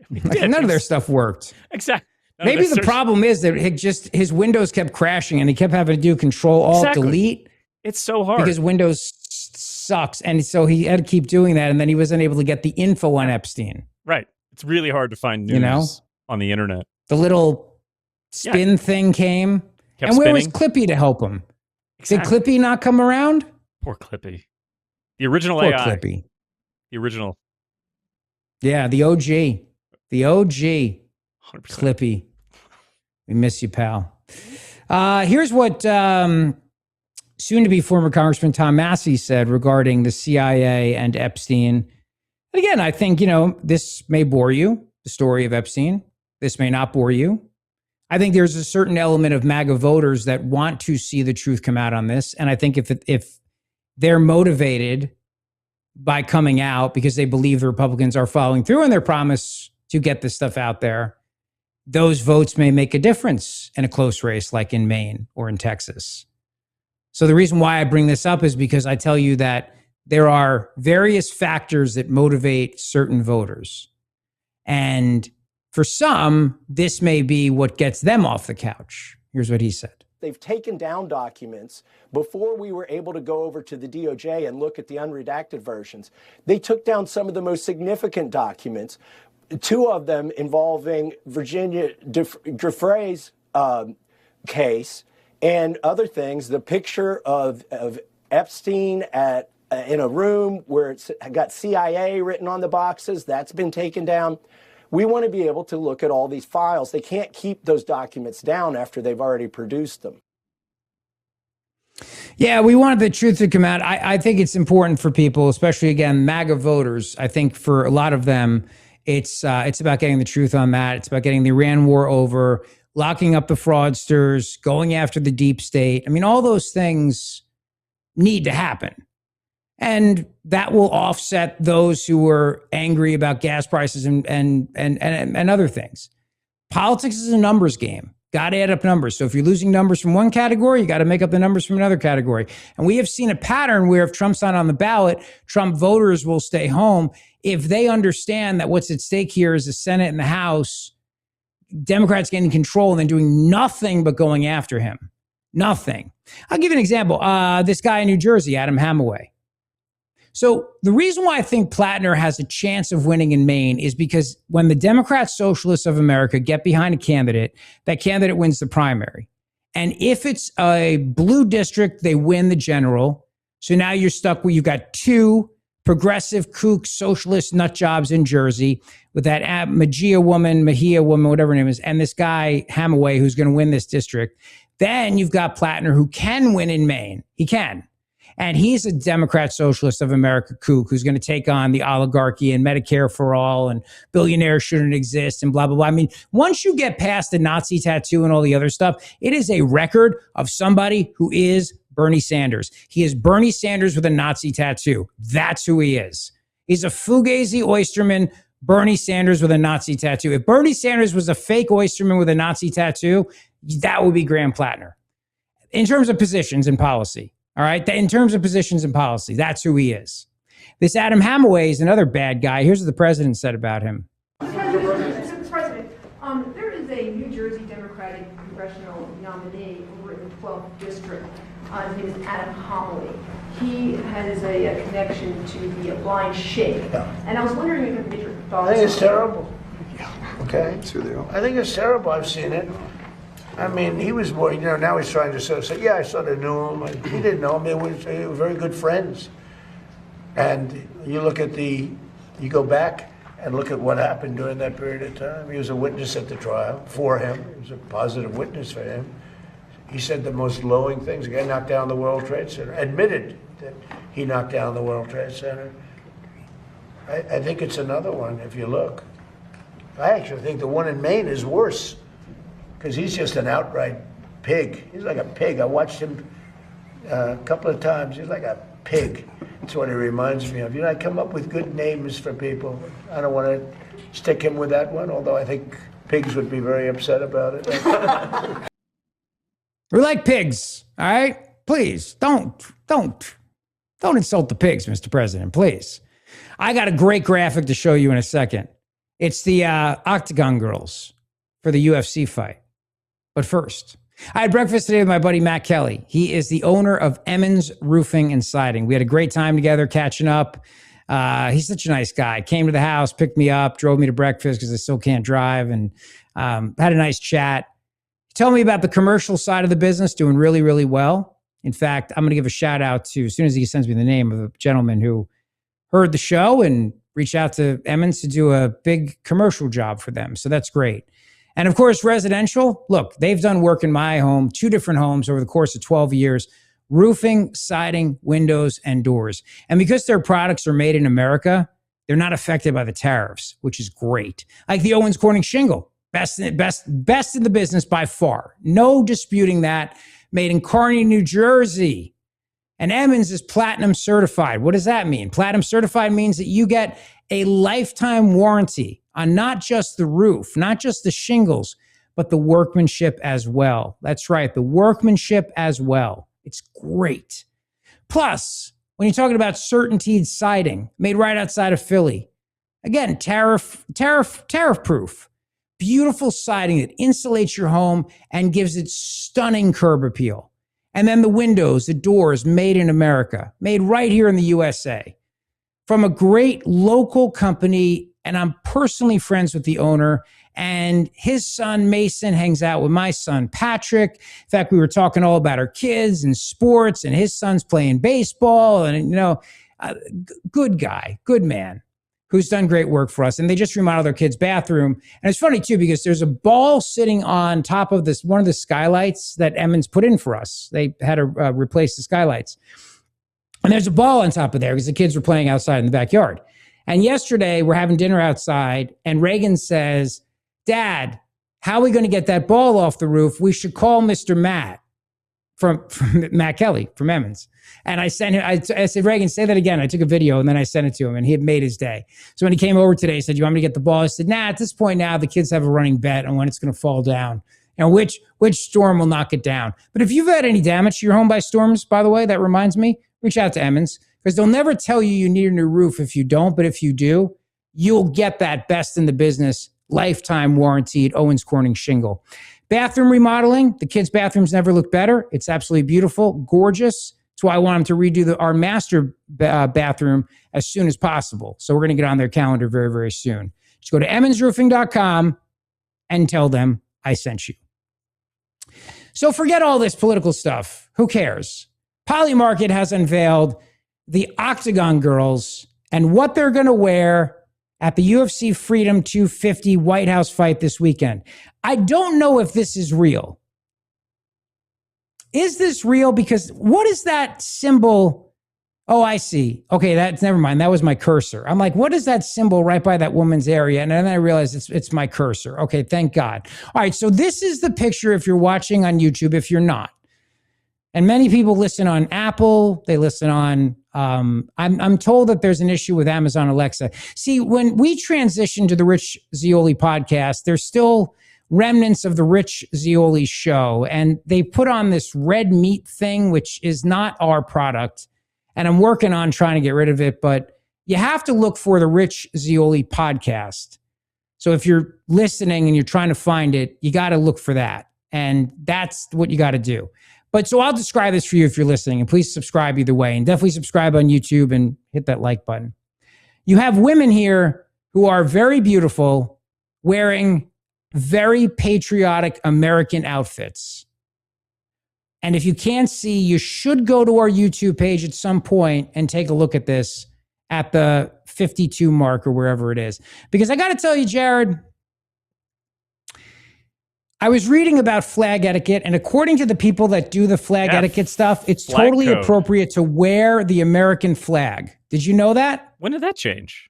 Speaker 1: None of their stuff worked.
Speaker 2: Exactly.
Speaker 1: Maybe the problem is that his Windows kept crashing and he kept having to do Control-Alt-Delete.
Speaker 2: It's so hard.
Speaker 1: Because Windows sucks. And so he had to keep doing that. And then he wasn't able to get the info on Epstein.
Speaker 2: Right. It's really hard to find news on the internet.
Speaker 1: The little spin thing came.
Speaker 2: Kept
Speaker 1: and where
Speaker 2: spinning.
Speaker 1: was Clippy to help him?
Speaker 2: Exactly.
Speaker 1: Did Clippy not come around?
Speaker 2: Poor Clippy. The original
Speaker 1: Poor
Speaker 2: AI.
Speaker 1: Clippy.
Speaker 2: The original.
Speaker 1: Yeah, the OG. The OG.
Speaker 2: 100%.
Speaker 1: Clippy. We miss you, pal. Here's what soon-to-be former Congressman Tom Massie said regarding the CIA and Epstein. And again, I think, this may bore you, the story of Epstein. This may not bore you. I think there's a certain element of MAGA voters that want to see the truth come out on this. And I think if they're motivated by coming out because they believe the Republicans are following through on their promise to get this stuff out there, those votes may make a difference in a close race like in Maine or in Texas. So the reason why I bring this up is because I tell you that there are various factors that motivate certain voters. And for some, this may be what gets them off the couch. Here's what he said.
Speaker 11: They've taken down documents before we were able to go over to the DOJ and look at the unredacted versions. They took down some of the most significant documents, two of them involving Virginia Giuffre's case and other things. The picture of Epstein in a room where it's got CIA written on the boxes, that's been taken down. We want to be able to look at all these files. They can't keep those documents down after they've already produced them.
Speaker 1: Yeah, we wanted the truth to come out. I think it's important for people, especially, again, MAGA voters. I think for a lot of them, it's about getting the truth on that. It's about getting the Iran war over, locking up the fraudsters, going after the deep state. I mean, all those things need to happen. And that will offset those who are angry about gas prices and other things. Politics is a numbers game. Got to add up numbers. So if you're losing numbers from one category, you got to make up the numbers from another category. And we have seen a pattern where if Trump's not on the ballot, Trump voters will stay home. If they understand that what's at stake here is the Senate and the House, Democrats getting control and then doing nothing but going after him. Nothing. I'll give you an example. This guy in New Jersey, Adam Hamaway. So the reason why I think Platner has a chance of winning in Maine is because when the Democrat Socialists of America get behind a candidate, that candidate wins the primary. And if it's a blue district, they win the general. So now you're stuck where you've got two progressive kook socialist nut jobs in Jersey with that Mejia woman, whatever her name is, and this guy Hamaway who's going to win this district. Then you've got Platner who can win in Maine. He can. And he's a Democrat Socialist of America kook who's going to take on the oligarchy and Medicare for all and billionaires shouldn't exist and blah, blah, blah. I mean, once you get past the Nazi tattoo and all the other stuff, it is a record of somebody who is Bernie Sanders. He is Bernie Sanders with a Nazi tattoo. That's who he is. He's a Fugazi oysterman, Bernie Sanders with a Nazi tattoo. If Bernie Sanders was a fake oysterman with a Nazi tattoo, that would be Graham Platner. In terms of positions and policy. All right. In terms of positions and policy, that's who he is. This Adam Hamaway is another bad guy. Here's what the president said about him.
Speaker 9: Mr. President, there is a New Jersey Democratic congressional nominee over in the 12th district. His name is Adam Hamaway. He has a connection to the blind sheikh. And I was wondering if you could get your thoughts.
Speaker 12: I think it's terrible. Okay. I think it's terrible. I've seen it. I mean, he was more, now he's trying to say, yeah, I sort of knew him. He didn't know him. They were very good friends. And you go back and look at what happened during that period of time. He was a witness at the trial for him. He was a positive witness for him. He said the most glowing things. The guy knocked down the World Trade Center, admitted that he knocked down the World Trade Center. I think it's another one, if you look. I actually think the one in Maine is worse. Because he's just an outright pig. He's like a pig. I watched him a couple of times. He's like a pig. That's what he reminds me of. I come up with good names for people. I don't want to stick him with that one, although I think pigs would be very upset about it.
Speaker 1: We're like pigs, all right? Please, don't insult the pigs, Mr. President, please. I got a great graphic to show you in a second. It's the Octagon girls for the UFC fight. But first, I had breakfast today with my buddy Matt Kelly. He is the owner of Emmons Roofing and Siding. We had a great time together catching up. He's such a nice guy. Came to the house, picked me up, drove me to breakfast because I still can't drive, and had a nice chat. He told me about the commercial side of the business, doing really, really well. In fact, I'm going to give a shout out to, as soon as he sends me the name of a gentleman who heard the show and reached out to Emmons to do a big commercial job for them. So that's great. And of course, residential, look, they've done work in my home, 2 different homes over the course of 12 years, roofing, siding, windows, and doors. And because their products are made in America, they're not affected by the tariffs, which is great. Like the Owens Corning shingle, best in the business by far. No disputing that. Made in Kearney, New Jersey. And Emmons is platinum certified. What does that mean? Platinum certified means that you get a lifetime warranty on not just the roof, not just the shingles, but the workmanship as well. That's right, the workmanship as well. It's great. Plus, when you're talking about Certainteed siding, made right outside of Philly, again, tariff proof. Beautiful siding that insulates your home and gives it stunning curb appeal. And then the windows, the doors, made in America, made right here in the USA. From a great local company, and I'm personally friends with the owner, and his son, Mason, hangs out with my son, Patrick. In fact, we were talking all about our kids and sports, and his son's playing baseball, and, good guy, good man, who's done great work for us. And they just remodeled their kid's bathroom. And it's funny, too, because there's a ball sitting on top of one of the skylights that Emmons put in for us. They had to replace the skylights. And there's a ball on top of there because the kids were playing outside in the backyard. And yesterday, we're having dinner outside, and Reagan says, Dad, how are we going to get that ball off the roof? We should call Mr. Matt from Matt Kelly from Emmons. And I sent him, I said, Reagan, say that again. I took a video and then I sent it to him, and he had made his day. So when he came over today, he said, you want me to get the ball? I said, nah, at this point now, the kids have a running bet on when it's going to fall down and which storm will knock it down. But if you've had any damage to your home by storms, by the way, that reminds me, reach out to Emmons, because they'll never tell you need a new roof if you don't. But if you do, you'll get that best in the business, lifetime warranted Owens Corning shingle. Bathroom remodeling. The kids' bathrooms never look better. It's absolutely beautiful, gorgeous. That's why I want them to redo our master bathroom as soon as possible. So we're going to get on their calendar very, very soon. Just go to emmonsroofing.com and tell them I sent you. So forget all this political stuff. Who cares? Polymarket has unveiled the Octagon Girls and what they're going to wear at the UFC Freedom 250 White House fight this weekend. I don't know if this is real. Is this real? Because what is that symbol? Oh, I see. Okay, never mind. That was my cursor. I'm like, what is that symbol right by that woman's area? And then I realized it's my cursor. Okay, thank God. All right, so this is the picture if you're watching on YouTube, if you're not. And many people listen on Apple. They listen on, I'm told that there's an issue with Amazon Alexa. See, when we transition to the Rich Zeoli podcast, there's still remnants of the Rich Zeoli show. And they put on this red meat thing, which is not our product. And I'm working on trying to get rid of it. But you have to look for the Rich Zeoli podcast. So if you're listening and you're trying to find it, you got to look for that. And that's what you got to do. But so I'll describe this for you if you're listening, and please subscribe either way, and definitely subscribe on YouTube and hit that like button. You have women here who are very beautiful, wearing very patriotic American outfits. And if you can't see, you should go to our YouTube page at some point and take a look at this at the 52 mark or wherever it is. Because I got to tell you, Jared, I was reading about flag etiquette, and according to the people that do the flag etiquette stuff, it's totally appropriate to wear the American flag. Did you know that?
Speaker 2: When did that change?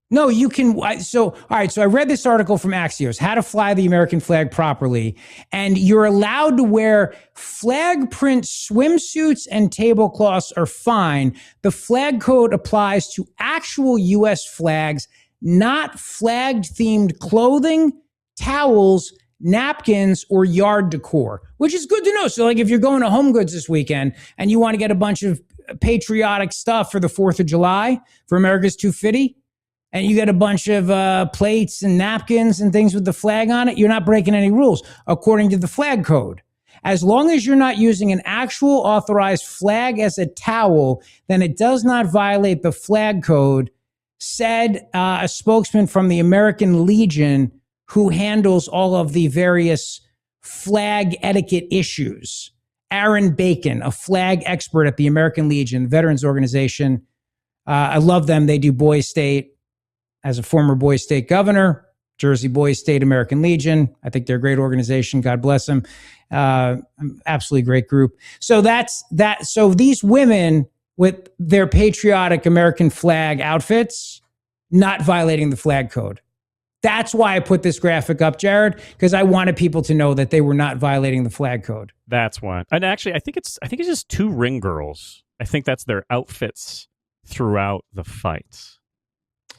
Speaker 1: No, you can. All right. So I read this article from Axios, how to fly the American flag properly. And you're allowed to wear flag print swimsuits and tablecloths are fine. The flag code applies to actual U.S. flags, not flag themed clothing, towels, napkins, or yard decor, which is good to know. So like if you're going to Home Goods this weekend and you want to get a bunch of patriotic stuff for the 4th of July for America's 250, and you get a bunch of plates and napkins and things with the flag on it, you're not breaking any rules according to the flag code. As long as you're not using an actual authorized flag as a towel, then it does not violate the flag code, said a spokesman from the American Legion who handles all of the various flag etiquette issues. Aaron Bacon, a flag expert at the American Legion, veterans organization. I love them. They do Boys State. As a former Boys State governor, Jersey Boys State American Legion. I think they're a great organization. God bless them. Absolutely great group. So that's that. So these women with their patriotic American flag outfits, not violating the flag code. That's why I put this graphic up, Jared, because I wanted people to know that they were not violating the flag code.
Speaker 2: That's why. And actually, I think it's just 2 ring girls. I think that's their outfits throughout the fights.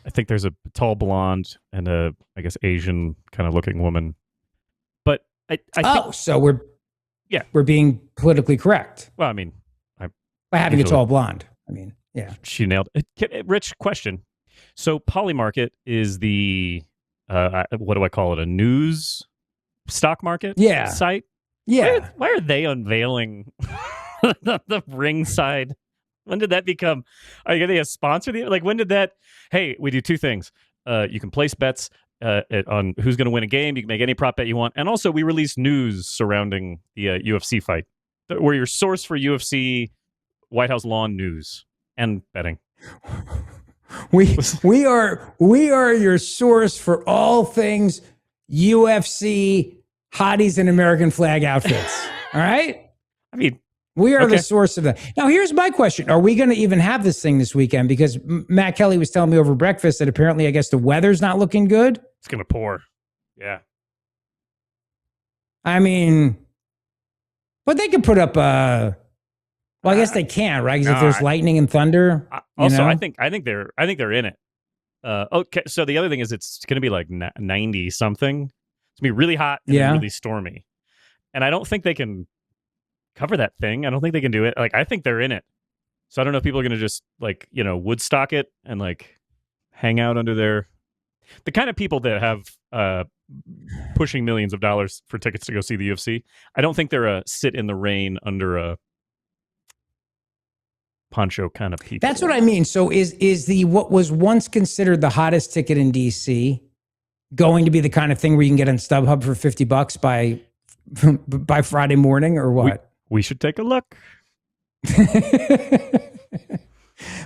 Speaker 2: I think there's a tall blonde and a, I guess, Asian kind of looking woman. But I think,
Speaker 1: so we're being politically correct.
Speaker 2: Well, I mean,
Speaker 1: by having a tall blonde. I mean, yeah.
Speaker 2: She nailed it. Rich, question. So Polymarket is the what do I call it? A news stock market site?
Speaker 1: Yeah.
Speaker 2: Why are they unveiling the ringside? When did that become? Are they a sponsor? Like, when did that? Hey, we do 2 things. You can place bets on who's going to win a game. You can make any prop bet you want. And also, we release news surrounding the UFC fight. We're your source for UFC White House lawn news and betting.
Speaker 1: We are your source for all things UFC hotties and American flag outfits. All right?
Speaker 2: I mean,
Speaker 1: we are the source of that. Now, here's my question. Are we going to even have this thing this weekend? Because Matt Kelly was telling me over breakfast that apparently, I guess, the weather's not looking good.
Speaker 2: It's going to pour. Yeah.
Speaker 1: I mean, but they could put up well, I guess they can't, right? Because if there's lightning and thunder.
Speaker 2: Also, I think they're in it. Okay, so the other thing is it's going to be like 90 something. It's going to be really hot and then really stormy. And I don't think they can cover that thing. I don't think they can do it. Like, I think they're in it. So I don't know if people are going to just like, Woodstock it and like hang out under the kind of people that have pushing millions of dollars for tickets to go see the UFC. I don't think they're a sit in the rain under a poncho kind of people.
Speaker 1: That's what I mean. So is the what was once considered the hottest ticket in DC going to be the kind of thing where you can get on StubHub for $50 by Friday morning, or what?
Speaker 2: We should take a look.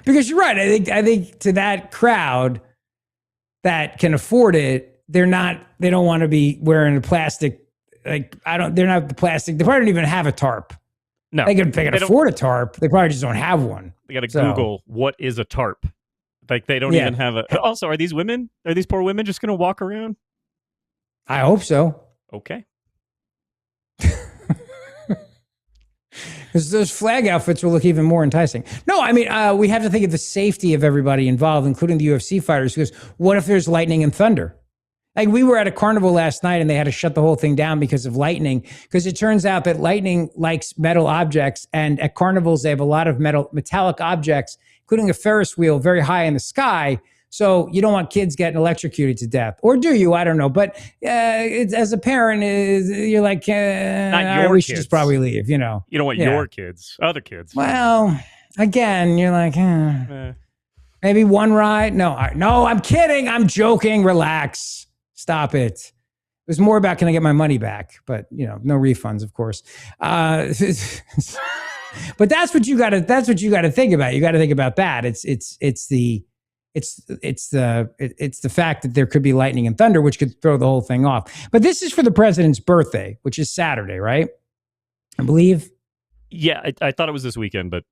Speaker 1: Because you're right. I think to that crowd that can afford it, they don't want to be wearing a plastic. They're not the plastic. They probably don't even have a tarp.
Speaker 2: No,
Speaker 1: they can afford a tarp. They probably just don't have one.
Speaker 2: They got to Google what is a tarp. Like they don't even have a. Also, are these poor women just going to walk around?
Speaker 1: I hope so.
Speaker 2: Okay.
Speaker 1: Because those flag outfits will look even more enticing. No, I mean, we have to think of the safety of everybody involved, including the UFC fighters, because what if there's lightning and thunder? Like, we were at a carnival last night and they had to shut the whole thing down because of lightning, because it turns out that lightning likes metal objects, and at carnivals they have a lot of metallic objects, including a Ferris wheel very high in the sky. So you don't want kids getting electrocuted to death. Or do you? I don't know. But as a parent, you're like, we should just probably leave,
Speaker 2: You don't want your kids, other kids.
Speaker 1: Well, again, you're like, maybe one ride. No, I'm kidding. I'm joking. Relax. Stop it. It was more about, can I get my money back? But, no refunds, of course. But that's what you got to think about. You got to think about that. It's the fact that there could be lightning and thunder, which could throw the whole thing off. But this is for the president's birthday, which is Saturday, right? I believe.
Speaker 2: Yeah, I thought it was this weekend, but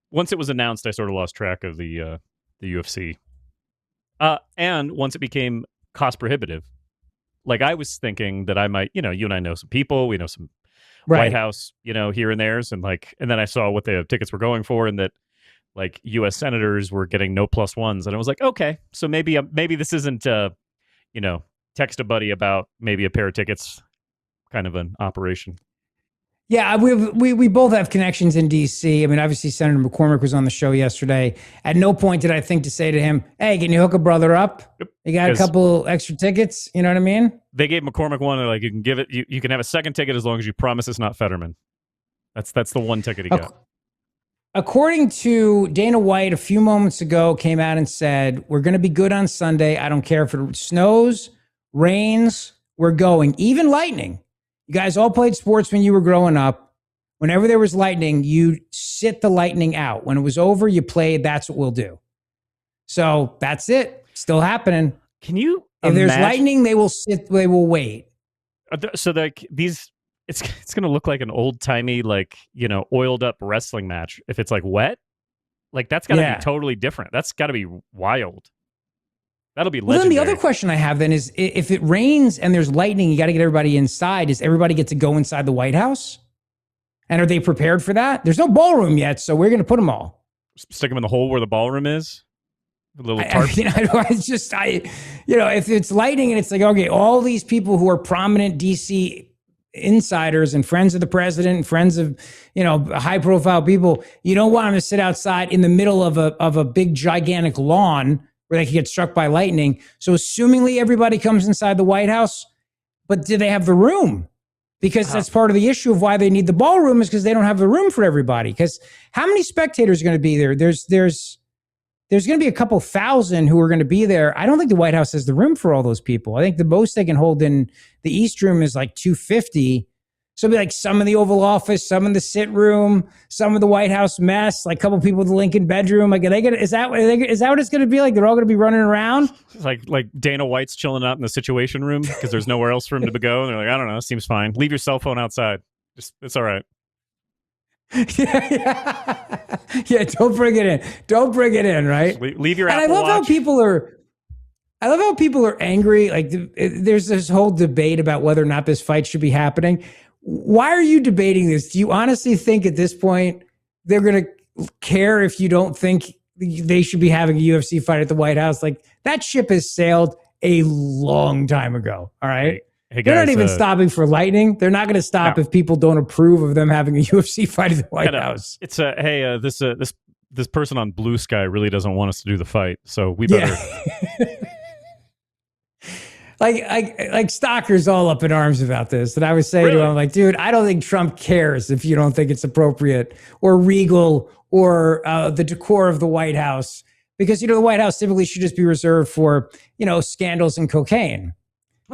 Speaker 2: once it was announced, I sort of lost track of the UFC. And once it became cost prohibitive, like I was thinking that I might, you and I know some people, we know some White House, here and there's, and then I saw what the tickets were going for, and that like U.S. senators were getting no +1s. And I was like, okay, so maybe this isn't, text a buddy about maybe a pair of tickets kind of an operation.
Speaker 1: Yeah, we both have connections in D.C. I mean, obviously, Senator McCormick was on the show yesterday. At no point did I think to say to him, hey, can you hook a brother up? Yep. You got a couple extra tickets? You know what I mean?
Speaker 2: They gave McCormick one. They're like, you can give it. You can have a second ticket as long as you promise it's not Fetterman. That's the one ticket he got.
Speaker 1: According to Dana White, a few moments ago, came out and said, we're going to be good on Sunday. I don't care if it snows, rains, we're going. Even lightning. You guys all played sports when you were growing up. Whenever there was lightning, you sit the lightning out. When it was over, you played. That's what we'll do. So that's it. Still happening.
Speaker 2: Can you
Speaker 1: If there's lightning, they will sit. They will wait.
Speaker 2: So like these, it's going to look like an old timey, oiled up wrestling match. If it's like wet, like that's got to be totally different. That's got to be wild. That'll be legendary.
Speaker 1: Well, then the other question I have then is, if it rains and there's lightning, you got to get everybody inside. Does everybody get to go inside the White House? And are they prepared for that? There's no ballroom yet, so we're going to put them all.
Speaker 2: Stick them in the hole where the ballroom is? A little tarp?
Speaker 1: If it's lightning and it's like, okay, all these people who are prominent D.C. insiders and friends of the president and friends of, high profile people, you don't want them to sit outside in the middle of a big, gigantic lawn where they could get struck by lightning. So assumingly everybody comes inside the White House, but do they have the room? Because that's part of the issue of why they need the ballroom, is because they don't have the room for everybody. Because how many spectators are going to be there? There's going to be a couple thousand who are going to be there. I don't think the White House has the room for all those people. I think the most they can hold in the East Room is like 250. So it'll be like some in the Oval Office, some in the sit room, some in the White House mess, like a couple people in the Lincoln bedroom. Like, is that what it's going to be like? They're all going to be running around?
Speaker 2: It's like Dana White's chilling out in the Situation Room because there's nowhere else for him to go. And they're like, I don't know, seems fine. Leave your cell phone outside. It's all right.
Speaker 1: Yeah, don't bring it in. Don't bring it in, right?
Speaker 2: Leave your Apple
Speaker 1: And I love
Speaker 2: Watch.
Speaker 1: how people are angry. Like there's this whole debate about whether or not this fight should be happening. Why are you debating this? Do you honestly think at this point they're going to care if you don't think they should be having a UFC fight at the White House? Like that ship has sailed a long time ago. All right.
Speaker 2: Hey,
Speaker 1: they're
Speaker 2: guys,
Speaker 1: not even stopping for lightning. They're not going to stop if people don't approve of them having a UFC fight at the White House.
Speaker 2: It's this person on Blue Sky really doesn't want us to do the fight, so we better.
Speaker 1: Like Stocker's all up in arms about this. And I was saying to him, like, dude, I don't think Trump cares if you don't think it's appropriate or regal or the decor of the White House. Because, the White House typically should just be reserved for, scandals and cocaine,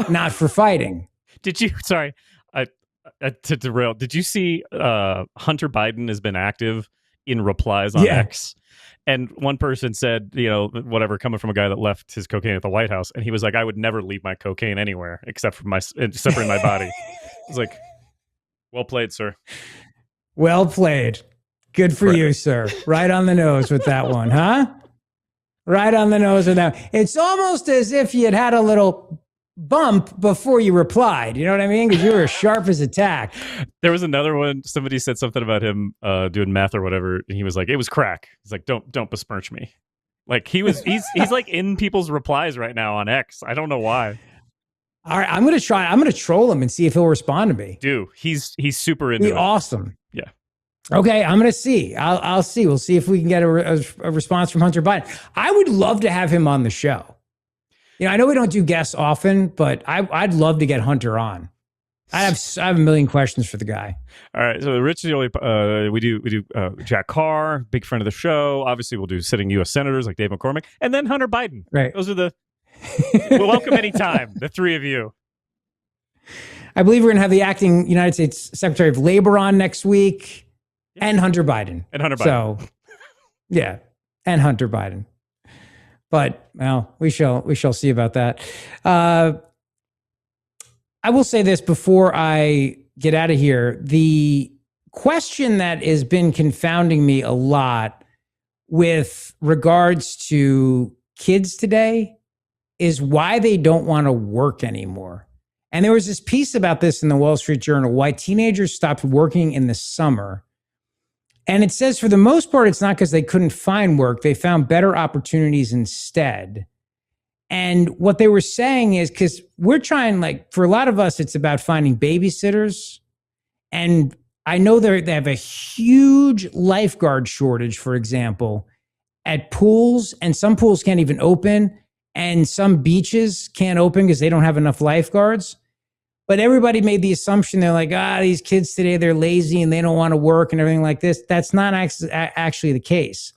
Speaker 1: not for fighting.
Speaker 2: Did you, sorry, to derail, did you see Hunter Biden has been active in replies on X? And one person said, whatever, coming from a guy that left his cocaine at the White House. And he was like, I would never leave my cocaine anywhere except for in my body. It's like, well played, sir.
Speaker 1: Well played. Good for you, sir. Right on the nose with that one, huh? Right on the nose with that. It's almost as if you had a little bump before you replied. You know what I mean? Because you were as sharp as a tack.
Speaker 2: There was another one. Somebody said something about him doing meth or whatever, and he was like, "It was crack." He's like, "Don't besmirch me." Like he's like in people's replies right now on X. I don't know why.
Speaker 1: All right, I'm gonna troll him and see if he'll respond to me.
Speaker 2: Dude, he's super into it.
Speaker 1: Awesome.
Speaker 2: Yeah.
Speaker 1: Okay, I'm gonna see. I'll see. We'll see if we can get a response from Hunter Biden. I would love to have him on the show. I know we don't do guests often, but I'd love to get Hunter on. I have a million questions for the guy.
Speaker 2: All right, so Rich Zeoli, we do Jack Carr, big friend of the show. Obviously, we'll do sitting U.S. senators like Dave McCormick, and then Hunter Biden.
Speaker 1: Right.
Speaker 2: Those are the welcome anytime. The three of you.
Speaker 1: I believe we're gonna have the acting United States Secretary of Labor on next week, and Hunter Biden. So, yeah, and Hunter Biden. But, well, we shall see about that. I will say this before I get out of here. The question that has been confounding me a lot with regards to kids today is why they don't want to work anymore. And there was this piece about this in the Wall Street Journal, why teenagers stopped working in the summer. And it says for the most part, it's not because they couldn't find work. They found better opportunities instead. And what they were saying is because we're trying, like, for a lot of us, it's about finding babysitters. And I know they have a huge lifeguard shortage, for example, at pools. And some pools can't even open. And some beaches can't open because they don't have enough lifeguards. But everybody made the assumption they're like, these kids today, they're lazy and they don't want to work and everything like this. That's not actually the case.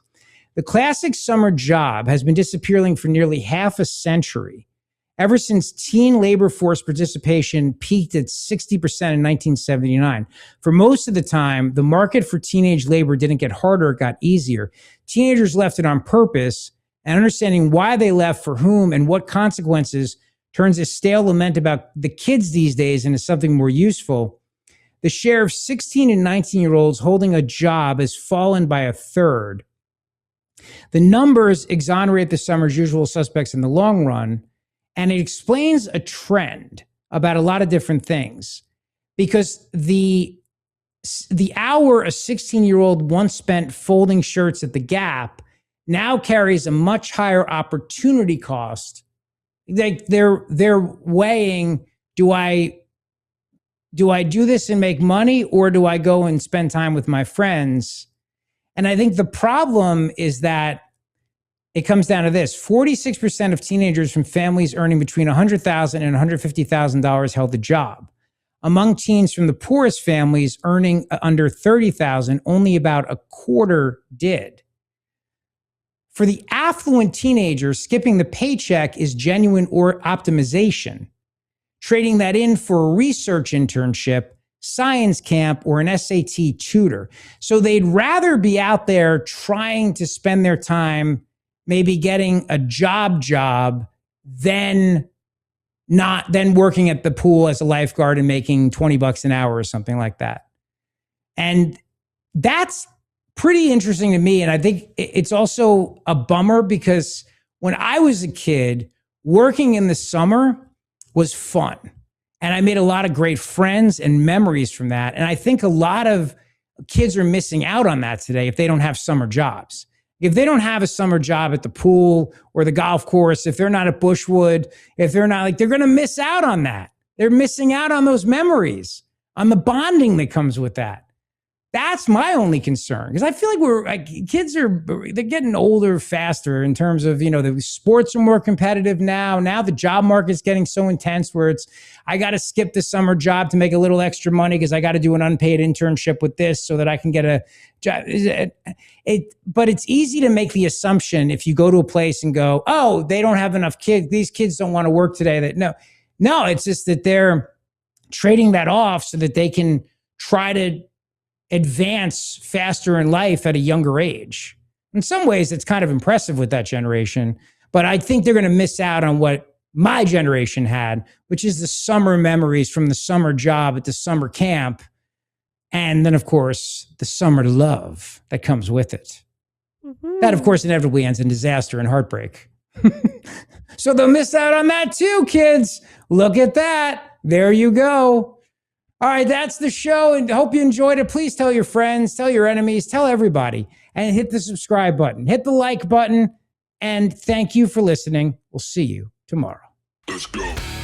Speaker 1: The classic summer job has been disappearing for nearly half a century, ever since teen labor force participation peaked at 60% in 1979. For most of the time, the market for teenage labor didn't get harder, it got easier. Teenagers left it on purpose, and understanding why they left, for whom, and what consequences turns a stale lament about the kids these days into something more useful. The share of 16 and 19-year-olds holding a job has fallen by a third. The numbers exonerate the summer's usual suspects in the long run, and it explains a trend about a lot of different things. Because the hour a 16-year-old once spent folding shirts at the Gap now carries a much higher opportunity cost. Like they're weighing, do I do this and make money, or do I go and spend time with my friends? And I think the problem is that it comes down to this. 46% of teenagers from families earning between $100,000 and $150,000 held a job. Among teens from the poorest families earning under $30,000, only about a quarter did. For the affluent teenager, skipping the paycheck is genuine or optimization. Trading that in for a research internship science camp or an SAT tutor. So they'd rather be out there trying to spend their time maybe getting a job than working at the pool as a lifeguard and making $20 an hour or something like that. And that's pretty interesting to me. And I think it's also a bummer because when I was a kid, working in the summer was fun. And I made a lot of great friends and memories from that. And I think a lot of kids are missing out on that today if they don't have summer jobs. If they don't have a summer job at the pool or the golf course, if they're not at Bushwood, if they're not they're going to miss out on that. They're missing out on those memories, on the bonding that comes with that. That's my only concern because I feel like kids they're getting older faster in terms of, the sports are more competitive now. Now the job market's getting so intense where I got to skip the summer job to make a little extra money because I got to do an unpaid internship with this so that I can get a job. But it's easy to make the assumption if you go to a place and go, oh, they don't have enough kids. These kids don't want to work today. No, it's just that they're trading that off so that they can try to advance faster in life at a younger age. In some ways, it's kind of impressive with that generation, but I think they're going to miss out on what my generation had, which is the summer memories from the summer job at the summer camp. And then, of course, the summer love that comes with it. Mm-hmm. That, of course, inevitably ends in disaster and heartbreak. So they'll miss out on that too, kids. Look at that. There you go. All right, that's the show, and hope you enjoyed it. Please tell your friends, tell your enemies, tell everybody, and hit the subscribe button, hit the like button, and thank you for listening. We'll see you tomorrow.
Speaker 13: Let's go.